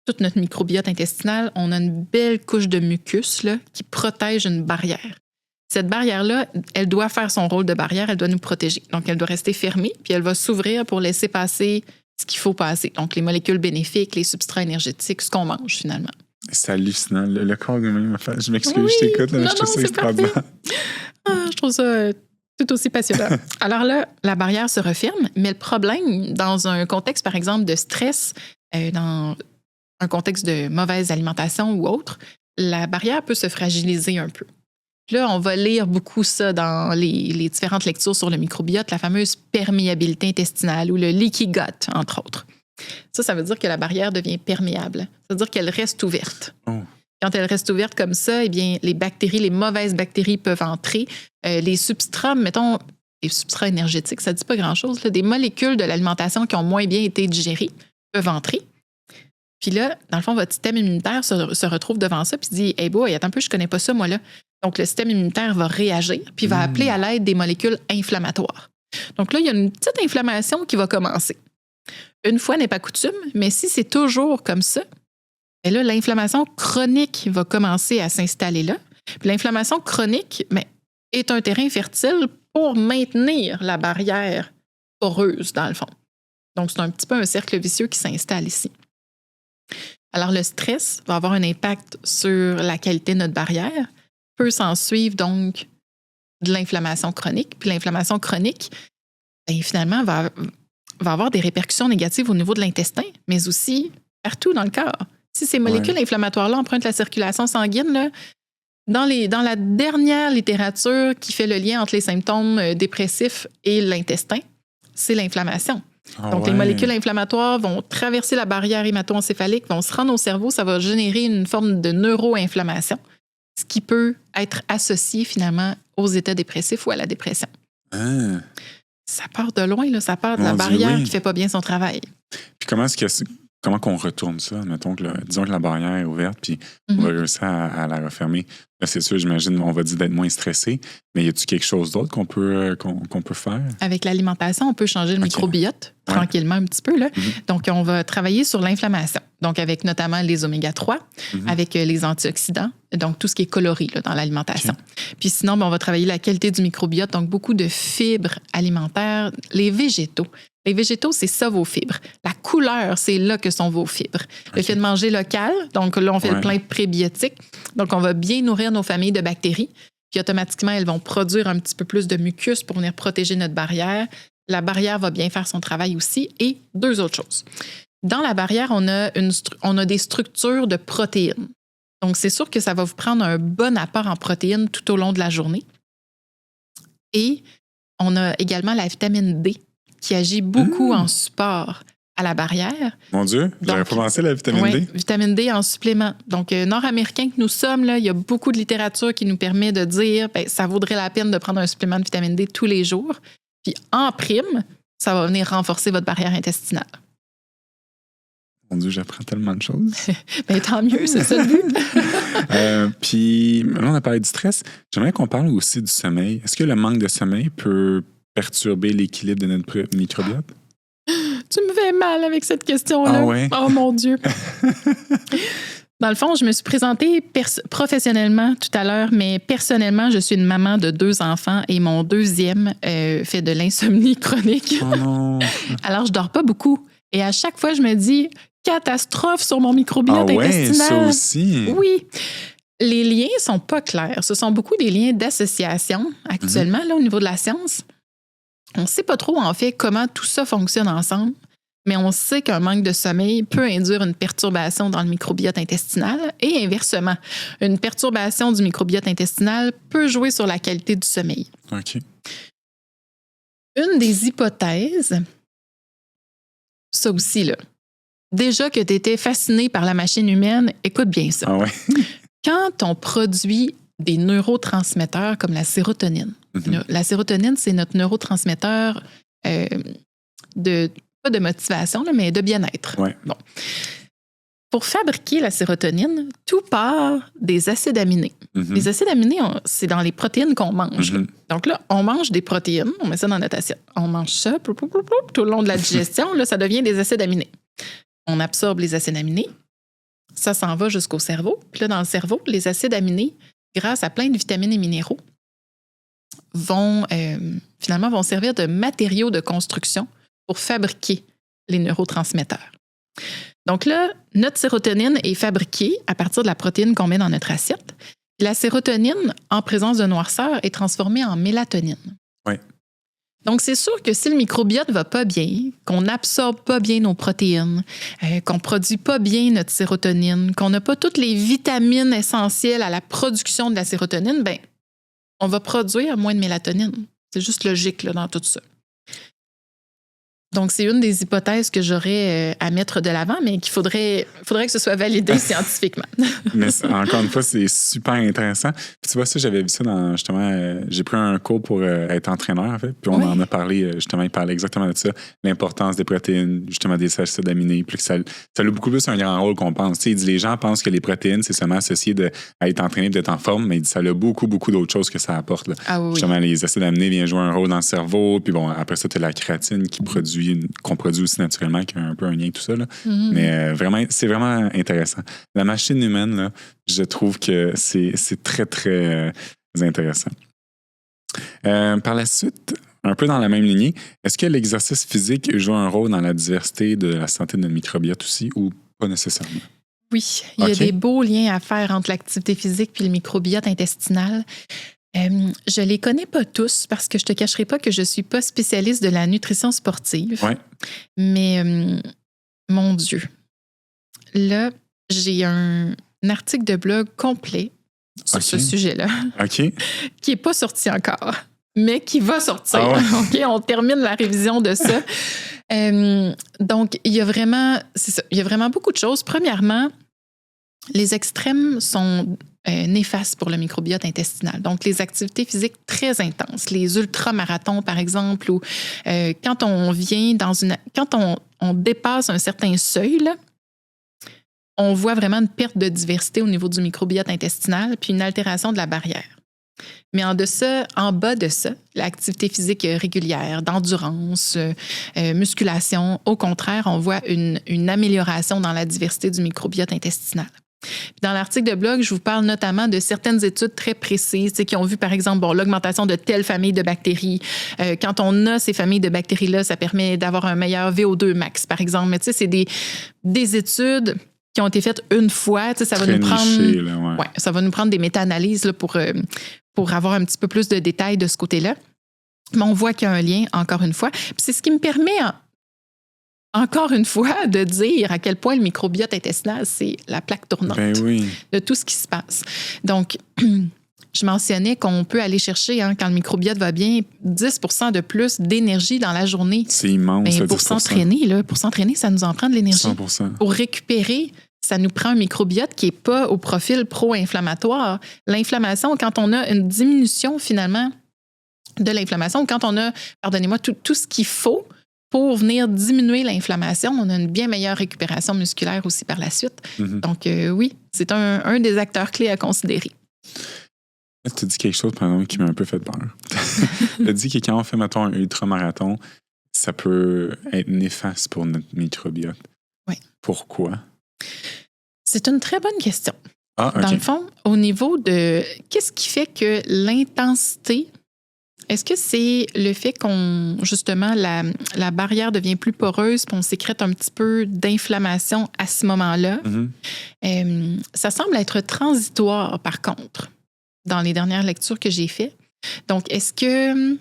toute notre microbiote intestinal, on a une belle couche de mucus là, qui protège une barrière. Cette barrière-là, elle doit faire son rôle de barrière, elle doit nous protéger. Donc, elle doit rester fermée, puis elle va s'ouvrir pour laisser passer ce qu'il faut passer. Donc, les molécules bénéfiques, les substrats énergétiques, ce qu'on mange finalement. C'est hallucinant. Le corps humain, je m'excuse, je t'écoute, mais je trouve ça extraordinaire. Je trouve ça tout aussi passionnant. Alors là, la barrière se referme, mais le problème, dans un contexte, par exemple, de stress, dans un contexte de mauvaise alimentation ou autre, la barrière peut se fragiliser un peu. Là, on va lire beaucoup ça dans les différentes lectures sur le microbiote, la fameuse perméabilité intestinale ou le leaky gut, entre autres. Ça veut dire que la barrière devient perméable. Ça veut dire qu'elle reste ouverte. Oh. Quand elle reste ouverte comme ça, eh bien, les bactéries, les mauvaises bactéries peuvent entrer. Les substrats, mettons, les substrats énergétiques, ça ne dit pas grand-chose, là, des molécules de l'alimentation qui ont moins bien été digérées peuvent entrer. Puis là, dans le fond, votre système immunitaire se retrouve devant ça puis dit « Hey boy, attends un peu, je connais pas ça, moi, là. » Donc, le système immunitaire va réagir puis va appeler à l'aide des molécules inflammatoires. Donc là, il y a une petite inflammation qui va commencer. Une fois n'est pas coutume, mais si c'est toujours comme ça, bien là, l'inflammation chronique va commencer à s'installer là. Puis l'inflammation chronique est un terrain fertile pour maintenir la barrière poreuse, dans le fond. Donc, c'est un petit peu un cercle vicieux qui s'installe ici. Alors, le stress va avoir un impact sur la qualité de notre barrière. peut s'en suivre donc de l'inflammation chronique. Puis l'inflammation chronique, bien, finalement, va avoir des répercussions négatives au niveau de l'intestin, mais aussi partout dans le corps. Si ces molécules inflammatoires-là empruntent la circulation sanguine, là, dans la dernière littérature qui fait le lien entre les symptômes dépressifs et l'intestin, c'est l'inflammation. Donc, les molécules inflammatoires vont traverser la barrière hémato-encéphalique, vont se rendre au cerveau, ça va générer une forme de neuroinflammation, ce qui peut être associé finalement aux états dépressifs ou à la dépression. Ça part de loin, là, ça part de la barrière qui ne fait pas bien son travail. Puis comment qu'on retourne ça? Mettons disons que la barrière est ouverte, puis on va réussir à la refermer. Là, c'est sûr, j'imagine, on va dire d'être moins stressé, mais y a-t-il quelque chose d'autre qu'on peut faire? Avec l'alimentation, on peut changer le microbiote tranquillement un petit peu. Là. Donc, on va travailler sur l'inflammation. Donc, avec notamment les oméga 3, avec les antioxydants, donc tout ce qui est coloré là, dans l'alimentation. Puis sinon, on va travailler la qualité du microbiote, donc beaucoup de fibres alimentaires, les végétaux. Les végétaux, c'est ça vos fibres. La couleur, c'est là que sont vos fibres. Le fait de manger local, donc là, on fait le plein de prébiotiques. Donc, on va bien nourrir nos familles de bactéries. Puis automatiquement, elles vont produire un petit peu plus de mucus pour venir protéger notre barrière. La barrière va bien faire son travail aussi. Et deux autres choses. Dans la barrière, on a des structures de protéines. Donc, c'est sûr que ça va vous prendre un bon apport en protéines tout au long de la journée. Et on a également la vitamine D qui agit beaucoup en support à la barrière. Mon Dieu, j'aurais pas pensé la vitamine D. Vitamine D en supplément. Donc, nord-américains que nous sommes, là, il y a beaucoup de littérature qui nous permet de dire que ça vaudrait la peine de prendre un supplément de vitamine D tous les jours. Puis, en prime, ça va venir renforcer votre barrière intestinale. Mon Dieu, j'apprends tellement de choses. Bien, tant mieux, c'est ça le but. Puis, là, on a parlé du stress. J'aimerais qu'on parle aussi du sommeil. Est-ce que le manque de sommeil peut perturber l'équilibre de notre microbiote? Tu me fais mal avec cette question-là. Ah ouais? Oh mon Dieu! Dans le fond, je me suis présentée professionnellement tout à l'heure, mais personnellement, je suis une maman de 2 enfants et mon deuxième fait de l'insomnie chronique. Oh non! Alors, je dors pas beaucoup. Et à chaque fois, je me dis, catastrophe sur mon microbiote intestinal. Ça aussi? Oui. Les liens sont pas clairs. Ce sont beaucoup des liens d'association actuellement là, au niveau de la science. On ne sait pas trop, en fait, comment tout ça fonctionne ensemble, mais on sait qu'un manque de sommeil peut induire une perturbation dans le microbiote intestinal et inversement, une perturbation du microbiote intestinal peut jouer sur la qualité du sommeil. OK. Une des hypothèses, ça aussi, là, déjà que tu étais fasciné par la machine humaine, écoute bien ça. Ah ouais? Quand on produit des neurotransmetteurs comme la sérotonine, la sérotonine, c'est notre neurotransmetteur pas de motivation, là, mais de bien-être. Ouais. Bon. Pour fabriquer la sérotonine, tout part des acides aminés. Les acides aminés, c'est dans les protéines qu'on mange. Donc là, on mange des protéines, on met ça dans notre assiette. On mange ça tout le long de la digestion, là, ça devient des acides aminés. On absorbe les acides aminés, ça s'en va jusqu'au cerveau. Puis là, dans le cerveau, les acides aminés, grâce à plein de vitamines et minéraux, vont servir de matériaux de construction pour fabriquer les neurotransmetteurs. Donc là, notre sérotonine est fabriquée à partir de la protéine qu'on met dans notre assiette. La sérotonine, en présence de noirceur, est transformée en mélatonine. Oui. Donc, c'est sûr que si le microbiote ne va pas bien, qu'on n'absorbe pas bien nos protéines, qu'on ne produit pas bien notre sérotonine, qu'on n'a pas toutes les vitamines essentielles à la production de la sérotonine, bien, on va produire moins de mélatonine. C'est juste logique là, dans tout ça. Donc, c'est une des hypothèses que j'aurais à mettre de l'avant, mais qu'il faudrait que ce soit validé scientifiquement. Mais encore une fois, c'est super intéressant. Puis, tu vois, ça, j'avais vu ça dans, justement, j'ai pris un cours pour être entraîneur, en fait. Puis on en a parlé, justement, il parlait exactement de ça, l'importance des protéines, justement, des acides aminés, puis que ça a beaucoup plus un grand rôle qu'on pense. Tu sais, il dit, les gens pensent que les protéines, c'est seulement associé à être entraîné, d'être en forme, mais il dit, ça a beaucoup, beaucoup d'autres choses que ça apporte. Là. Ah oui. Justement, les acides aminés viennent jouer un rôle dans le cerveau, puis bon, après ça, tu as la créatine qu'on produit aussi naturellement, qui a un peu un lien avec tout ça. Là. Mais vraiment, c'est vraiment intéressant. La machine humaine, là, je trouve que c'est très, très intéressant. Par la suite, un peu dans la même lignée, est-ce que l'exercice physique joue un rôle dans la diversité de la santé de notre microbiote aussi ou pas nécessairement? Oui, il y a des beaux liens à faire entre l'activité physique puis le microbiote intestinal. Je les connais pas tous parce que je te cacherai pas que je suis pas spécialiste de la nutrition sportive. Ouais. Mais mon Dieu, là, j'ai un article de blog complet sur ce sujet-là qui n'est pas sorti encore, mais qui va sortir. Ah ouais. OK, on termine la révision de ça. Donc, il y a vraiment beaucoup de choses. Premièrement, les extrêmes sont néfastes pour le microbiote intestinal. Donc, les activités physiques très intenses, les ultramarathons, par exemple, ou quand on vient quand on dépasse un certain seuil, là, on voit vraiment une perte de diversité au niveau du microbiote intestinal, puis une altération de la barrière. Mais en bas de ça, l'activité physique régulière, d'endurance, musculation, au contraire, on voit une amélioration dans la diversité du microbiote intestinal. Puis dans l'article de blog, je vous parle notamment de certaines études très précises qui ont vu, par exemple, l'augmentation de telle famille de bactéries. Quand on a ces familles de bactéries-là, ça permet d'avoir un meilleur VO2 max, par exemple. Mais tu sais, c'est des études qui ont été faites une fois. Tu sais, ça va nous prendre... niché, là, ouais. Ça va nous prendre des méta-analyses là, pour avoir un petit peu plus de détails de ce côté-là. Mais on voit qu'il y a un lien, encore une fois. Puis c'est ce qui me permet... encore une fois, de dire à quel point le microbiote intestinal, c'est la plaque tournante de tout ce qui se passe. Donc, je mentionnais qu'on peut aller chercher, quand le microbiote va bien, 10 % de plus d'énergie dans la journée. C'est immense, mais pour s'entraîner, ça nous en prend de l'énergie. 100%. Pour récupérer, ça nous prend un microbiote qui n'est pas au profil pro-inflammatoire. L'inflammation, quand on a une diminution, finalement, de l'inflammation, quand on a, pardonnez-moi, tout ce qu'il faut pour venir diminuer l'inflammation, on a une bien meilleure récupération musculaire aussi par la suite. Mm-hmm. Donc, oui, c'est un des acteurs clés à considérer. Tu as dit quelque chose, par exemple, qui m'a un peu fait peur. Tu as dit que quand on fait, mettons, un ultramarathon, ça peut être néfaste pour notre microbiote. Oui. Pourquoi? C'est une très bonne question. Ah, OK. Dans le fond, au niveau de... Qu'est-ce qui fait que l'intensité... Est-ce que c'est le fait justement, la barrière devient plus poreuse puis on sécrète un petit peu d'inflammation à ce moment-là? Mm-hmm. Ça semble être transitoire, par contre, dans les dernières lectures que j'ai faites. Donc, est-ce que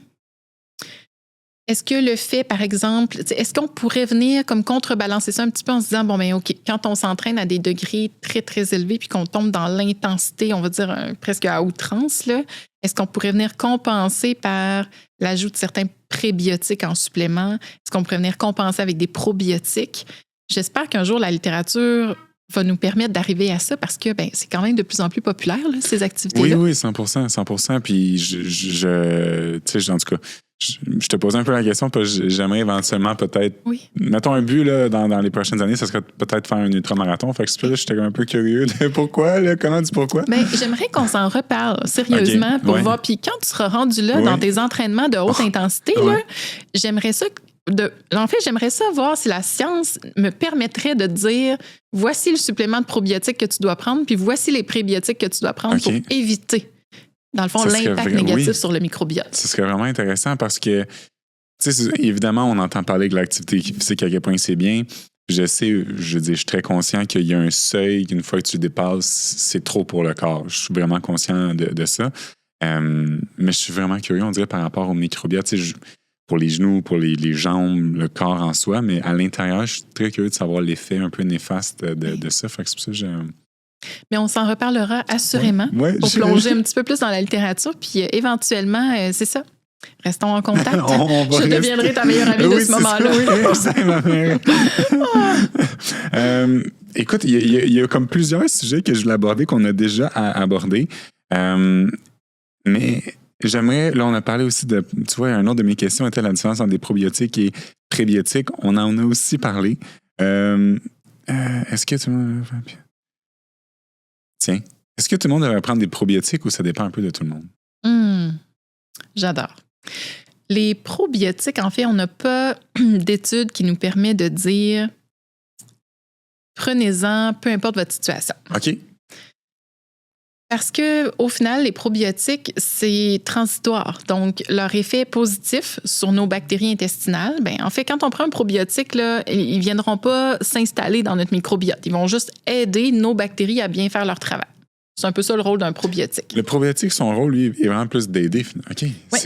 le fait, par exemple, est-ce qu'on pourrait venir comme contrebalancer ça un petit peu en se disant, bon, ben OK, quand on s'entraîne à des degrés très, très élevés puis qu'on tombe dans l'intensité, on va dire presque à outrance, là, est-ce qu'on pourrait venir compenser par l'ajout de certains prébiotiques en supplément? Est-ce qu'on pourrait venir compenser avec des probiotiques? J'espère qu'un jour, la littérature va nous permettre d'arriver à ça parce que c'est quand même de plus en plus populaire, là, ces activités-là. Oui, 100%. Puis, tu sais, en tout cas, je te pose un peu la question parce que j'aimerais éventuellement peut-être... Oui. Mettons un but là, dans les prochaines années, ça serait peut-être faire un ultramarathon. Fait que c'est là, j'étais un peu curieux de pourquoi, là, comment du pourquoi. J'aimerais qu'on s'en reparle sérieusement pour voir. Puis quand tu seras rendu là dans tes entraînements de haute intensité, là, j'aimerais ça... j'aimerais ça voir si la science me permettrait de dire voici le supplément de probiotiques que tu dois prendre, puis voici les prébiotiques que tu dois prendre pour éviter, dans le fond, l'impact négatif sur le microbiote. Ce serait vraiment intéressant parce que, tu sais, évidemment, on entend parler de l'activité physique, à quel point c'est bien. Je sais, je suis très conscient qu'il y a un seuil, qu'une fois que tu dépasses, c'est trop pour le corps. Je suis vraiment conscient de ça. Mais je suis vraiment curieux, on dirait, par rapport au microbiote. Tu sais, pour les genoux, pour les jambes, le corps en soi, mais à l'intérieur, je suis très curieux de savoir l'effet un peu néfaste de ça. Fait que c'est pour ça que Mais on s'en reparlera assurément pour plonger un petit peu plus dans la littérature. Puis éventuellement, c'est ça. Restons en contact. Je deviendrai ta meilleure amie de ce moment-là. C'est ma mère. Écoute, il y a comme plusieurs sujets que je voulais aborder qu'on a déjà abordés. Mais j'aimerais, là, on a parlé aussi de, tu vois, un autre de mes questions était la différence entre des probiotiques et prébiotiques. On en a aussi parlé. Est-ce que tout le monde... Tiens, est-ce que tout le monde devrait prendre des probiotiques ou ça dépend un peu de tout le monde? J'adore. Les probiotiques, en fait, on n'a pas d'études qui nous permet de dire prenez-en, peu importe votre situation. OK. Parce que au final, les probiotiques, c'est transitoire. Donc, leur effet positif sur nos bactéries intestinales, en fait, quand on prend un probiotique, là, ils ne viendront pas s'installer dans notre microbiote. Ils vont juste aider nos bactéries à bien faire leur travail. C'est un peu ça le rôle d'un probiotique. Le probiotique, son rôle, lui, est vraiment plus d'aider. OK. Oui.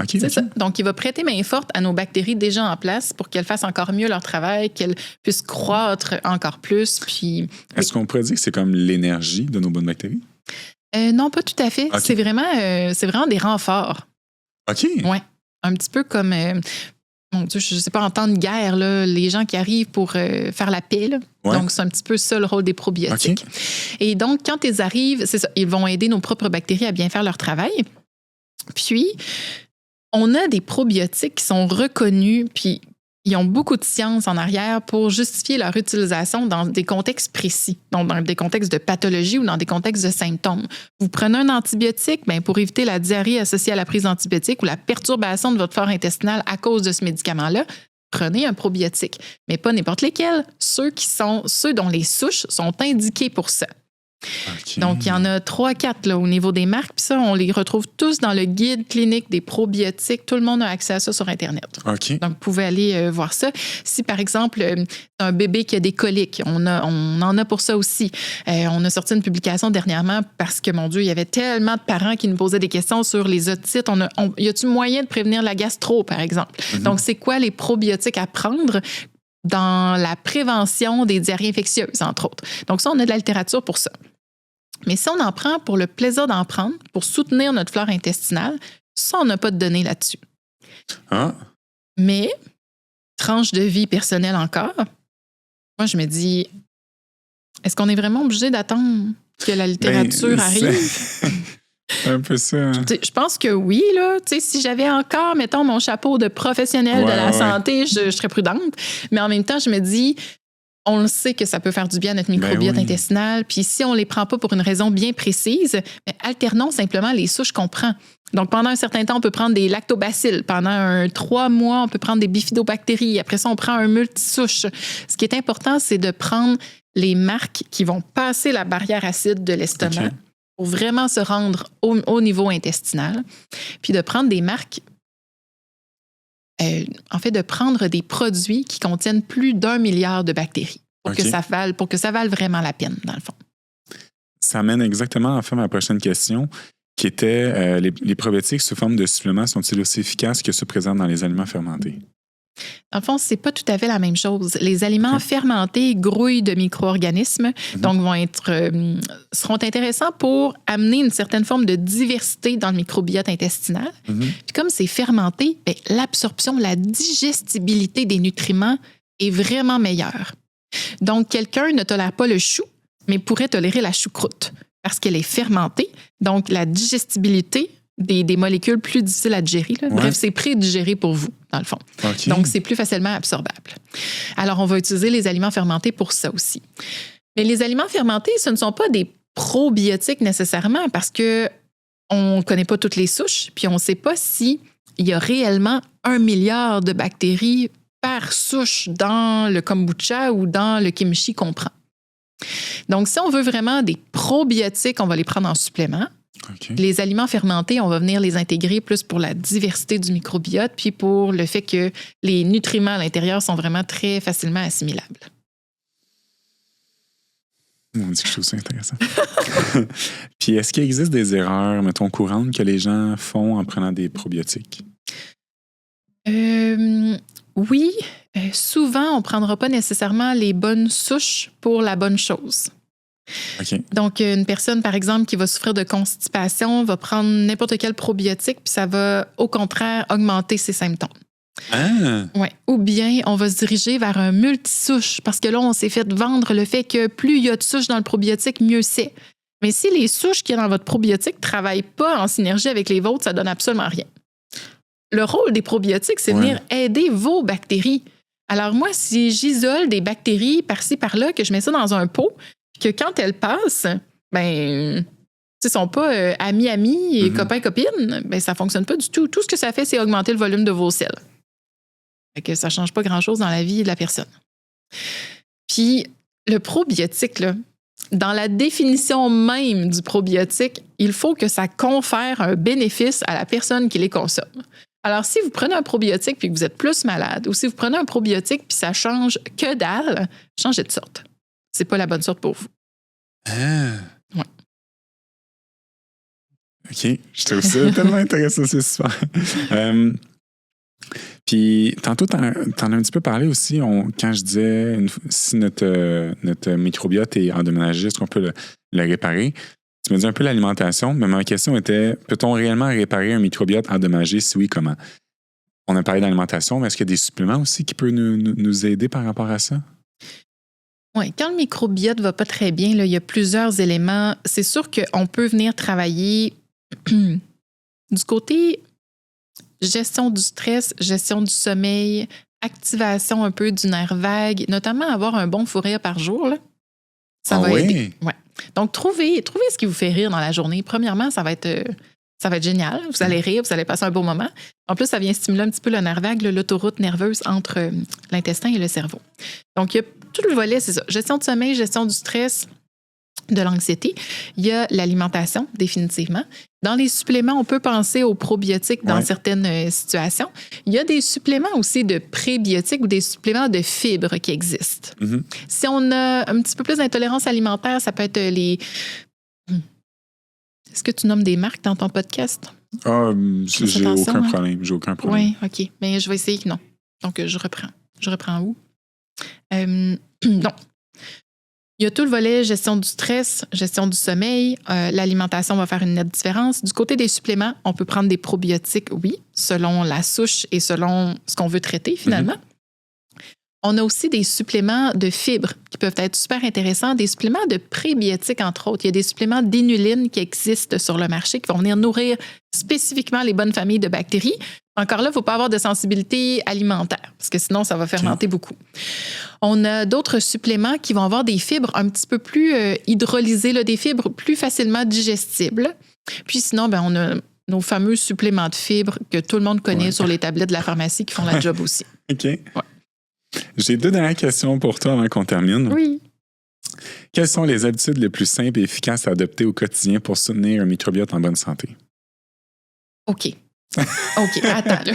C'est ça. Donc, il va prêter main forte à nos bactéries déjà en place pour qu'elles fassent encore mieux leur travail, qu'elles puissent croître encore plus. Puis, Est-ce qu'on pourrait dire que c'est comme l'énergie de nos bonnes bactéries? Non, pas tout à fait. Okay. C'est vraiment des renforts. OK. Oui. Un petit peu comme, mon Dieu, je ne sais pas, en temps de guerre, là, les gens qui arrivent pour faire la paix. Là. Ouais. Donc, c'est un petit peu ça le rôle des probiotiques. Okay. Et donc, quand ils arrivent, c'est ça, ils vont aider nos propres bactéries à bien faire leur travail. Puis, on a des probiotiques qui sont reconnus, puis ils ont beaucoup de science en arrière pour justifier leur utilisation dans des contextes précis, donc dans des contextes de pathologie ou dans des contextes de symptômes. Vous prenez un antibiotique, pour éviter la diarrhée associée à la prise d'antibiotiques ou la perturbation de votre flore intestinale à cause de ce médicament-là, prenez un probiotique, mais pas n'importe lesquels, ceux dont les souches sont indiquées pour ça. Okay. Donc, il y en a 3-4 là, au niveau des marques. Puis ça, on les retrouve tous dans le guide clinique des probiotiques. Tout le monde a accès à ça sur Internet. Okay. Donc, vous pouvez aller voir ça. Si, par exemple, un bébé qui a des coliques, on en a pour ça aussi. On a sorti une publication dernièrement parce que, mon Dieu, il y avait tellement de parents qui nous posaient des questions sur les otites. Y a-t-il moyen de prévenir la gastro, par exemple? Mm-hmm. Donc, c'est quoi les probiotiques à prendre dans la prévention des diarrhées infectieuses, entre autres? Donc, ça, on a de la littérature pour ça. Mais si on en prend pour le plaisir d'en prendre, pour soutenir notre flore intestinale, ça, on n'a pas de données là-dessus. Ah. Mais, tranche de vie personnelle encore, moi, je me dis, est-ce qu'on est vraiment obligé d'attendre que la littérature arrive? Un peu ça. Hein? Je pense que oui, là. Si j'avais encore, mettons, mon chapeau de professionnel de la santé, je serais prudente. Mais en même temps, je me dis, on le sait que ça peut faire du bien à notre microbiote intestinal. Puis si on ne les prend pas pour une raison bien précise, alternons simplement les souches qu'on prend. Donc, pendant un certain temps, on peut prendre des lactobacilles. Pendant 3 mois, on peut prendre des bifidobactéries. Après ça, on prend un multisouche. Ce qui est important, c'est de prendre les marques qui vont passer la barrière acide de l'estomac pour vraiment se rendre au niveau intestinal. Puis de prendre des marques de prendre des produits qui contiennent plus d'1 milliard de bactéries pour que ça vale vraiment la peine, dans le fond. Ça mène exactement à faire ma prochaine question, qui était les probiotiques sous forme de suppléments sont-ils aussi efficaces que ceux présents dans les aliments fermentés? Dans le fond, c'est pas tout à fait la même chose. Les aliments fermentés grouillent de micro-organismes, donc seront intéressants pour amener une certaine forme de diversité dans le microbiote intestinal. Puis comme c'est fermenté, l'absorption, la digestibilité des nutriments est vraiment meilleure. Donc, quelqu'un ne tolère pas le chou, mais pourrait tolérer la choucroute parce qu'elle est fermentée. Donc, la digestibilité des molécules plus difficiles à digérer. Là. Bref, c'est pré-digéré pour vous, dans le fond. Donc, c'est plus facilement absorbable. Alors, on va utiliser les aliments fermentés pour ça aussi. Mais les aliments fermentés, ce ne sont pas des probiotiques nécessairement parce qu'on ne connaît pas toutes les souches, puis on ne sait pas s'il y a réellement 1 milliard de bactéries par souche dans le kombucha ou dans le kimchi qu'on prend. Donc, si on veut vraiment des probiotiques, on va les prendre en supplément. Les aliments fermentés, on va venir les intégrer plus pour la diversité du microbiote puis pour le fait que les nutriments à l'intérieur sont vraiment très facilement assimilables. On dit que je trouve ça intéressant. Puis est-ce qu'il existe des erreurs, mettons, courantes que les gens font en prenant des probiotiques? Oui. Souvent, on ne prendra pas nécessairement les bonnes souches pour la bonne chose. Donc, une personne, par exemple, qui va souffrir de constipation va prendre n'importe quel probiotique, puis ça va, au contraire, augmenter ses symptômes. Ah! Ouais. Ou bien, on va se diriger vers un multisouche, parce que là, on s'est fait vendre le fait que plus il y a de souches dans le probiotique, mieux c'est. Mais si les souches qu'il y a dans votre probiotique ne travaillent pas en synergie avec les vôtres, ça ne donne absolument rien. Le rôle des probiotiques, c'est de venir aider vos bactéries. Alors moi, si j'isole des bactéries par-ci, par-là, que je mets ça dans un pot, que quand elles passent, ils ne sont pas amis et copains-copines, ça ne fonctionne pas du tout. Tout ce que ça fait, c'est augmenter le volume de vos selles. Fait que ça ne change pas grand-chose dans la vie de la personne. Puis, le probiotique, là, dans la définition même du probiotique, il faut que ça confère un bénéfice à la personne qui les consomme. Alors, si vous prenez un probiotique puis que vous êtes plus malade, ou si vous prenez un probiotique puis ça change que dalle, changez de sorte. C'est pas la bonne sorte pour vous. Ah. Ouais. OK. Je trouve ça tellement intéressant, c'est super. Puis, tantôt, t'en as un petit peu parlé aussi, quand je disais si notre microbiote est endommagé, est-ce qu'on peut le réparer? Tu me dis un peu l'alimentation, mais ma question était, peut-on réellement réparer un microbiote endommagé? Si oui, comment? On a parlé d'alimentation, mais est-ce qu'il y a des suppléments aussi qui peuvent nous aider par rapport à ça? Oui, quand le microbiote va pas très bien, là, il y a plusieurs éléments. C'est sûr qu'on peut venir travailler du côté gestion du stress, gestion du sommeil, activation un peu du nerf vague, notamment avoir un bon fou rire par jour. Là. Ça va aider. Ouais. Donc, trouvez ce qui vous fait rire dans la journée. Premièrement, ça va être génial. Vous allez rire, vous allez passer un bon moment. En plus, ça vient stimuler un petit peu le nerf vague, l'autoroute nerveuse entre l'intestin et le cerveau. Donc, il y a tout le volet, c'est ça. Gestion du sommeil, gestion du stress, de l'anxiété. Il y a l'alimentation, définitivement. Dans les suppléments, on peut penser aux probiotiques dans certaines situations. Il y a des suppléments aussi de prébiotiques ou des suppléments de fibres qui existent. Mm-hmm. Si on a un petit peu plus d'intolérance alimentaire, ça peut être les... Est-ce que tu nommes des marques dans ton podcast? Ah, j'ai aucun problème. J'ai aucun problème. Oui, OK. Mais je vais essayer que non. Donc, je reprends. Je reprends où? Non. Il y a tout le volet gestion du stress, gestion du sommeil. L'alimentation va faire une nette différence. Du côté des suppléments, on peut prendre des probiotiques, oui, selon la souche et selon ce qu'on veut traiter, finalement. Mm-hmm. On a aussi des suppléments de fibres qui peuvent être super intéressants, des suppléments de prébiotiques, entre autres. Il y a des suppléments d'inuline qui existent sur le marché qui vont venir nourrir spécifiquement les bonnes familles de bactéries. Encore là, il ne faut pas avoir de sensibilité alimentaire parce que sinon, ça va fermenter beaucoup. On a d'autres suppléments qui vont avoir des fibres un petit peu plus hydrolysées, là, des fibres plus facilement digestibles. Puis sinon, on a nos fameux suppléments de fibres que tout le monde connaît sur les tablettes de la pharmacie qui font la job aussi. OK. Ouais. J'ai 2 dernières questions pour toi avant qu'on termine. Oui. Quelles sont les habitudes les plus simples et efficaces à adopter au quotidien pour soutenir un microbiote en bonne santé? OK, attends, là.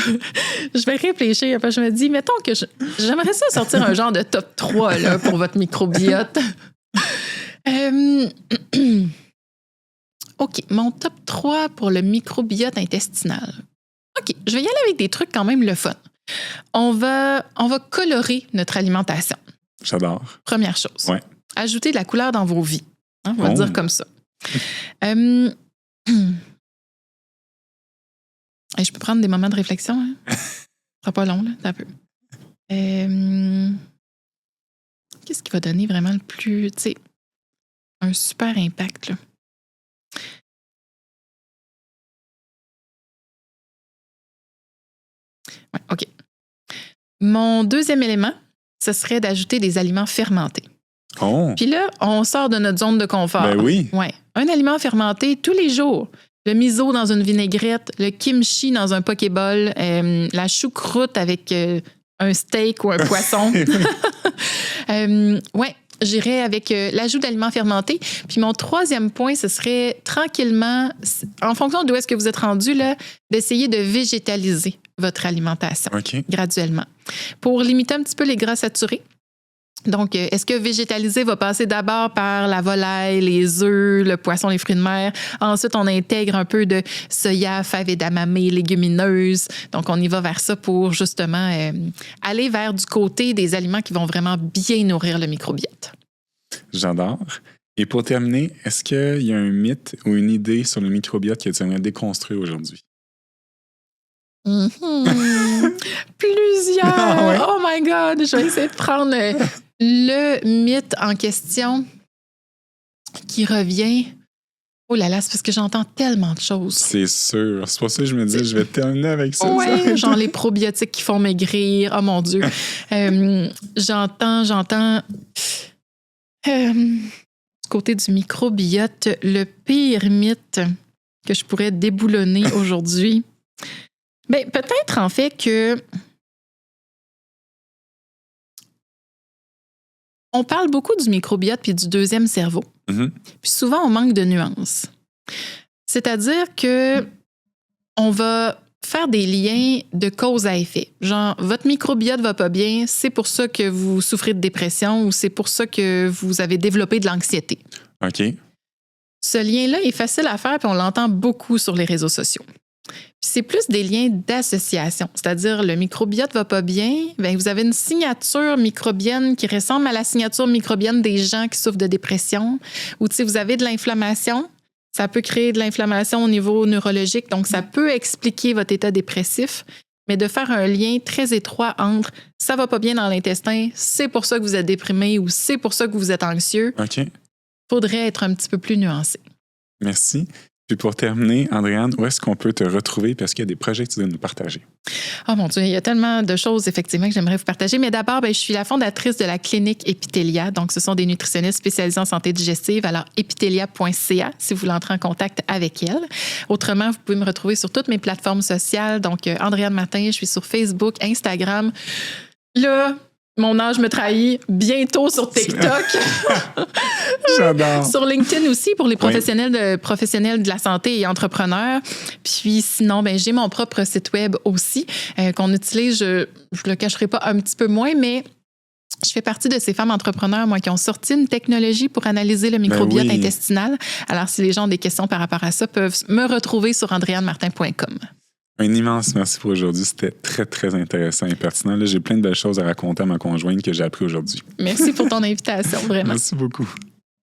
Je vais réfléchir. Je me dis, mettons que j'aimerais ça sortir un genre de top 3 là, pour votre microbiote. OK, mon top 3 pour le microbiote intestinal. OK, je vais y aller avec des trucs quand même le fun. On va colorer notre alimentation. J'adore. Première chose. Ouais. Ajouter de la couleur dans vos vies. On va dire comme ça. Je peux prendre des moments de réflexion. Hein? Ce sera pas long, là, un peu. Qu'est-ce qui va donner vraiment le plus, tu sais, un super impact, là? Ouais, OK. Mon deuxième élément, ce serait d'ajouter des aliments fermentés. Oh! Puis là, on sort de notre zone de confort. Ben oui. Ouais. Un aliment fermenté tous les jours. Le miso dans une vinaigrette, le kimchi dans un pokéball, la choucroute avec un steak ou un poisson. Ouais, j'irais avec l'ajout d'aliments fermentés. Puis mon troisième point, ce serait tranquillement, en fonction d'où est-ce que vous êtes rendu, là, d'essayer de végétaliser votre alimentation graduellement pour limiter un petit peu les gras saturés. Donc, est-ce que végétaliser va passer d'abord par la volaille, les œufs, le poisson, les fruits de mer? Ensuite, on intègre un peu de soya, fèves et d'amame, légumineuses. Donc, on y va vers ça pour justement aller vers du côté des aliments qui vont vraiment bien nourrir le microbiote. J'adore. Et pour terminer, est-ce qu'il y a un mythe ou une idée sur le microbiote que tu aimerais déconstruire aujourd'hui? Plusieurs! Ah, ouais. Oh my God! Je vais essayer de prendre le mythe en question qui revient. Oh là là, c'est parce que j'entends tellement de choses. C'est sûr. C'est pour ça que je me dis, je vais terminer avec ça. Oui, genre les probiotiques qui font maigrir. Oh mon Dieu. J'entends du côté du microbiote, le pire mythe que je pourrais déboulonner aujourd'hui. Bien, peut-être en fait que On parle beaucoup du microbiote puis du deuxième cerveau. Mhm. Puis souvent, on manque de nuances. C'est-à-dire que on va faire des liens de cause à effet. Genre, votre microbiote va pas bien, c'est pour ça que vous souffrez de dépression ou c'est pour ça que vous avez développé de l'anxiété. OK. Ce lien-là est facile à faire puis on l'entend beaucoup sur les réseaux sociaux. Puis c'est plus des liens d'association, c'est-à-dire le microbiote va pas bien, bien, vous avez une signature microbienne qui ressemble à la signature microbienne des gens qui souffrent de dépression, ou si vous avez de l'inflammation, ça peut créer de l'inflammation au niveau neurologique, donc ça peut expliquer votre état dépressif, mais de faire un lien très étroit entre ça va pas bien dans l'intestin, c'est pour ça que vous êtes déprimé ou c'est pour ça que vous êtes anxieux, OK. faudrait être un petit peu plus nuancé. Merci. Puis pour terminer, Andréane, où est-ce qu'on peut te retrouver parce qu'il y a des projets que tu dois nous partager? Oh mon Dieu, il y a tellement de choses effectivement que j'aimerais vous partager. Mais d'abord, je suis la fondatrice de la clinique Epitelia. Donc, ce sont des nutritionnistes spécialisés en santé digestive. Alors, epitelia.ca si vous voulez entrer en contact avec elles. Autrement, vous pouvez me retrouver sur toutes mes plateformes sociales. Donc, Andréane Martin, je suis sur Facebook, Instagram. Là, mon âge me trahit, bientôt sur TikTok. J'adore. Sur LinkedIn aussi pour les professionnels de la santé et entrepreneurs. Puis sinon, j'ai mon propre site web aussi qu'on utilise, je le cacherai pas un petit peu moins, mais je fais partie de ces femmes entrepreneurs, moi, qui ont sorti une technologie pour analyser le microbiote intestinal. Alors, si les gens ont des questions par rapport à ça, peuvent me retrouver sur andreannemartin.com. Un immense merci pour aujourd'hui. C'était très, très intéressant et pertinent. Là, j'ai plein de belles choses à raconter à ma conjointe que j'ai appris aujourd'hui. Merci pour ton invitation, vraiment. Merci beaucoup.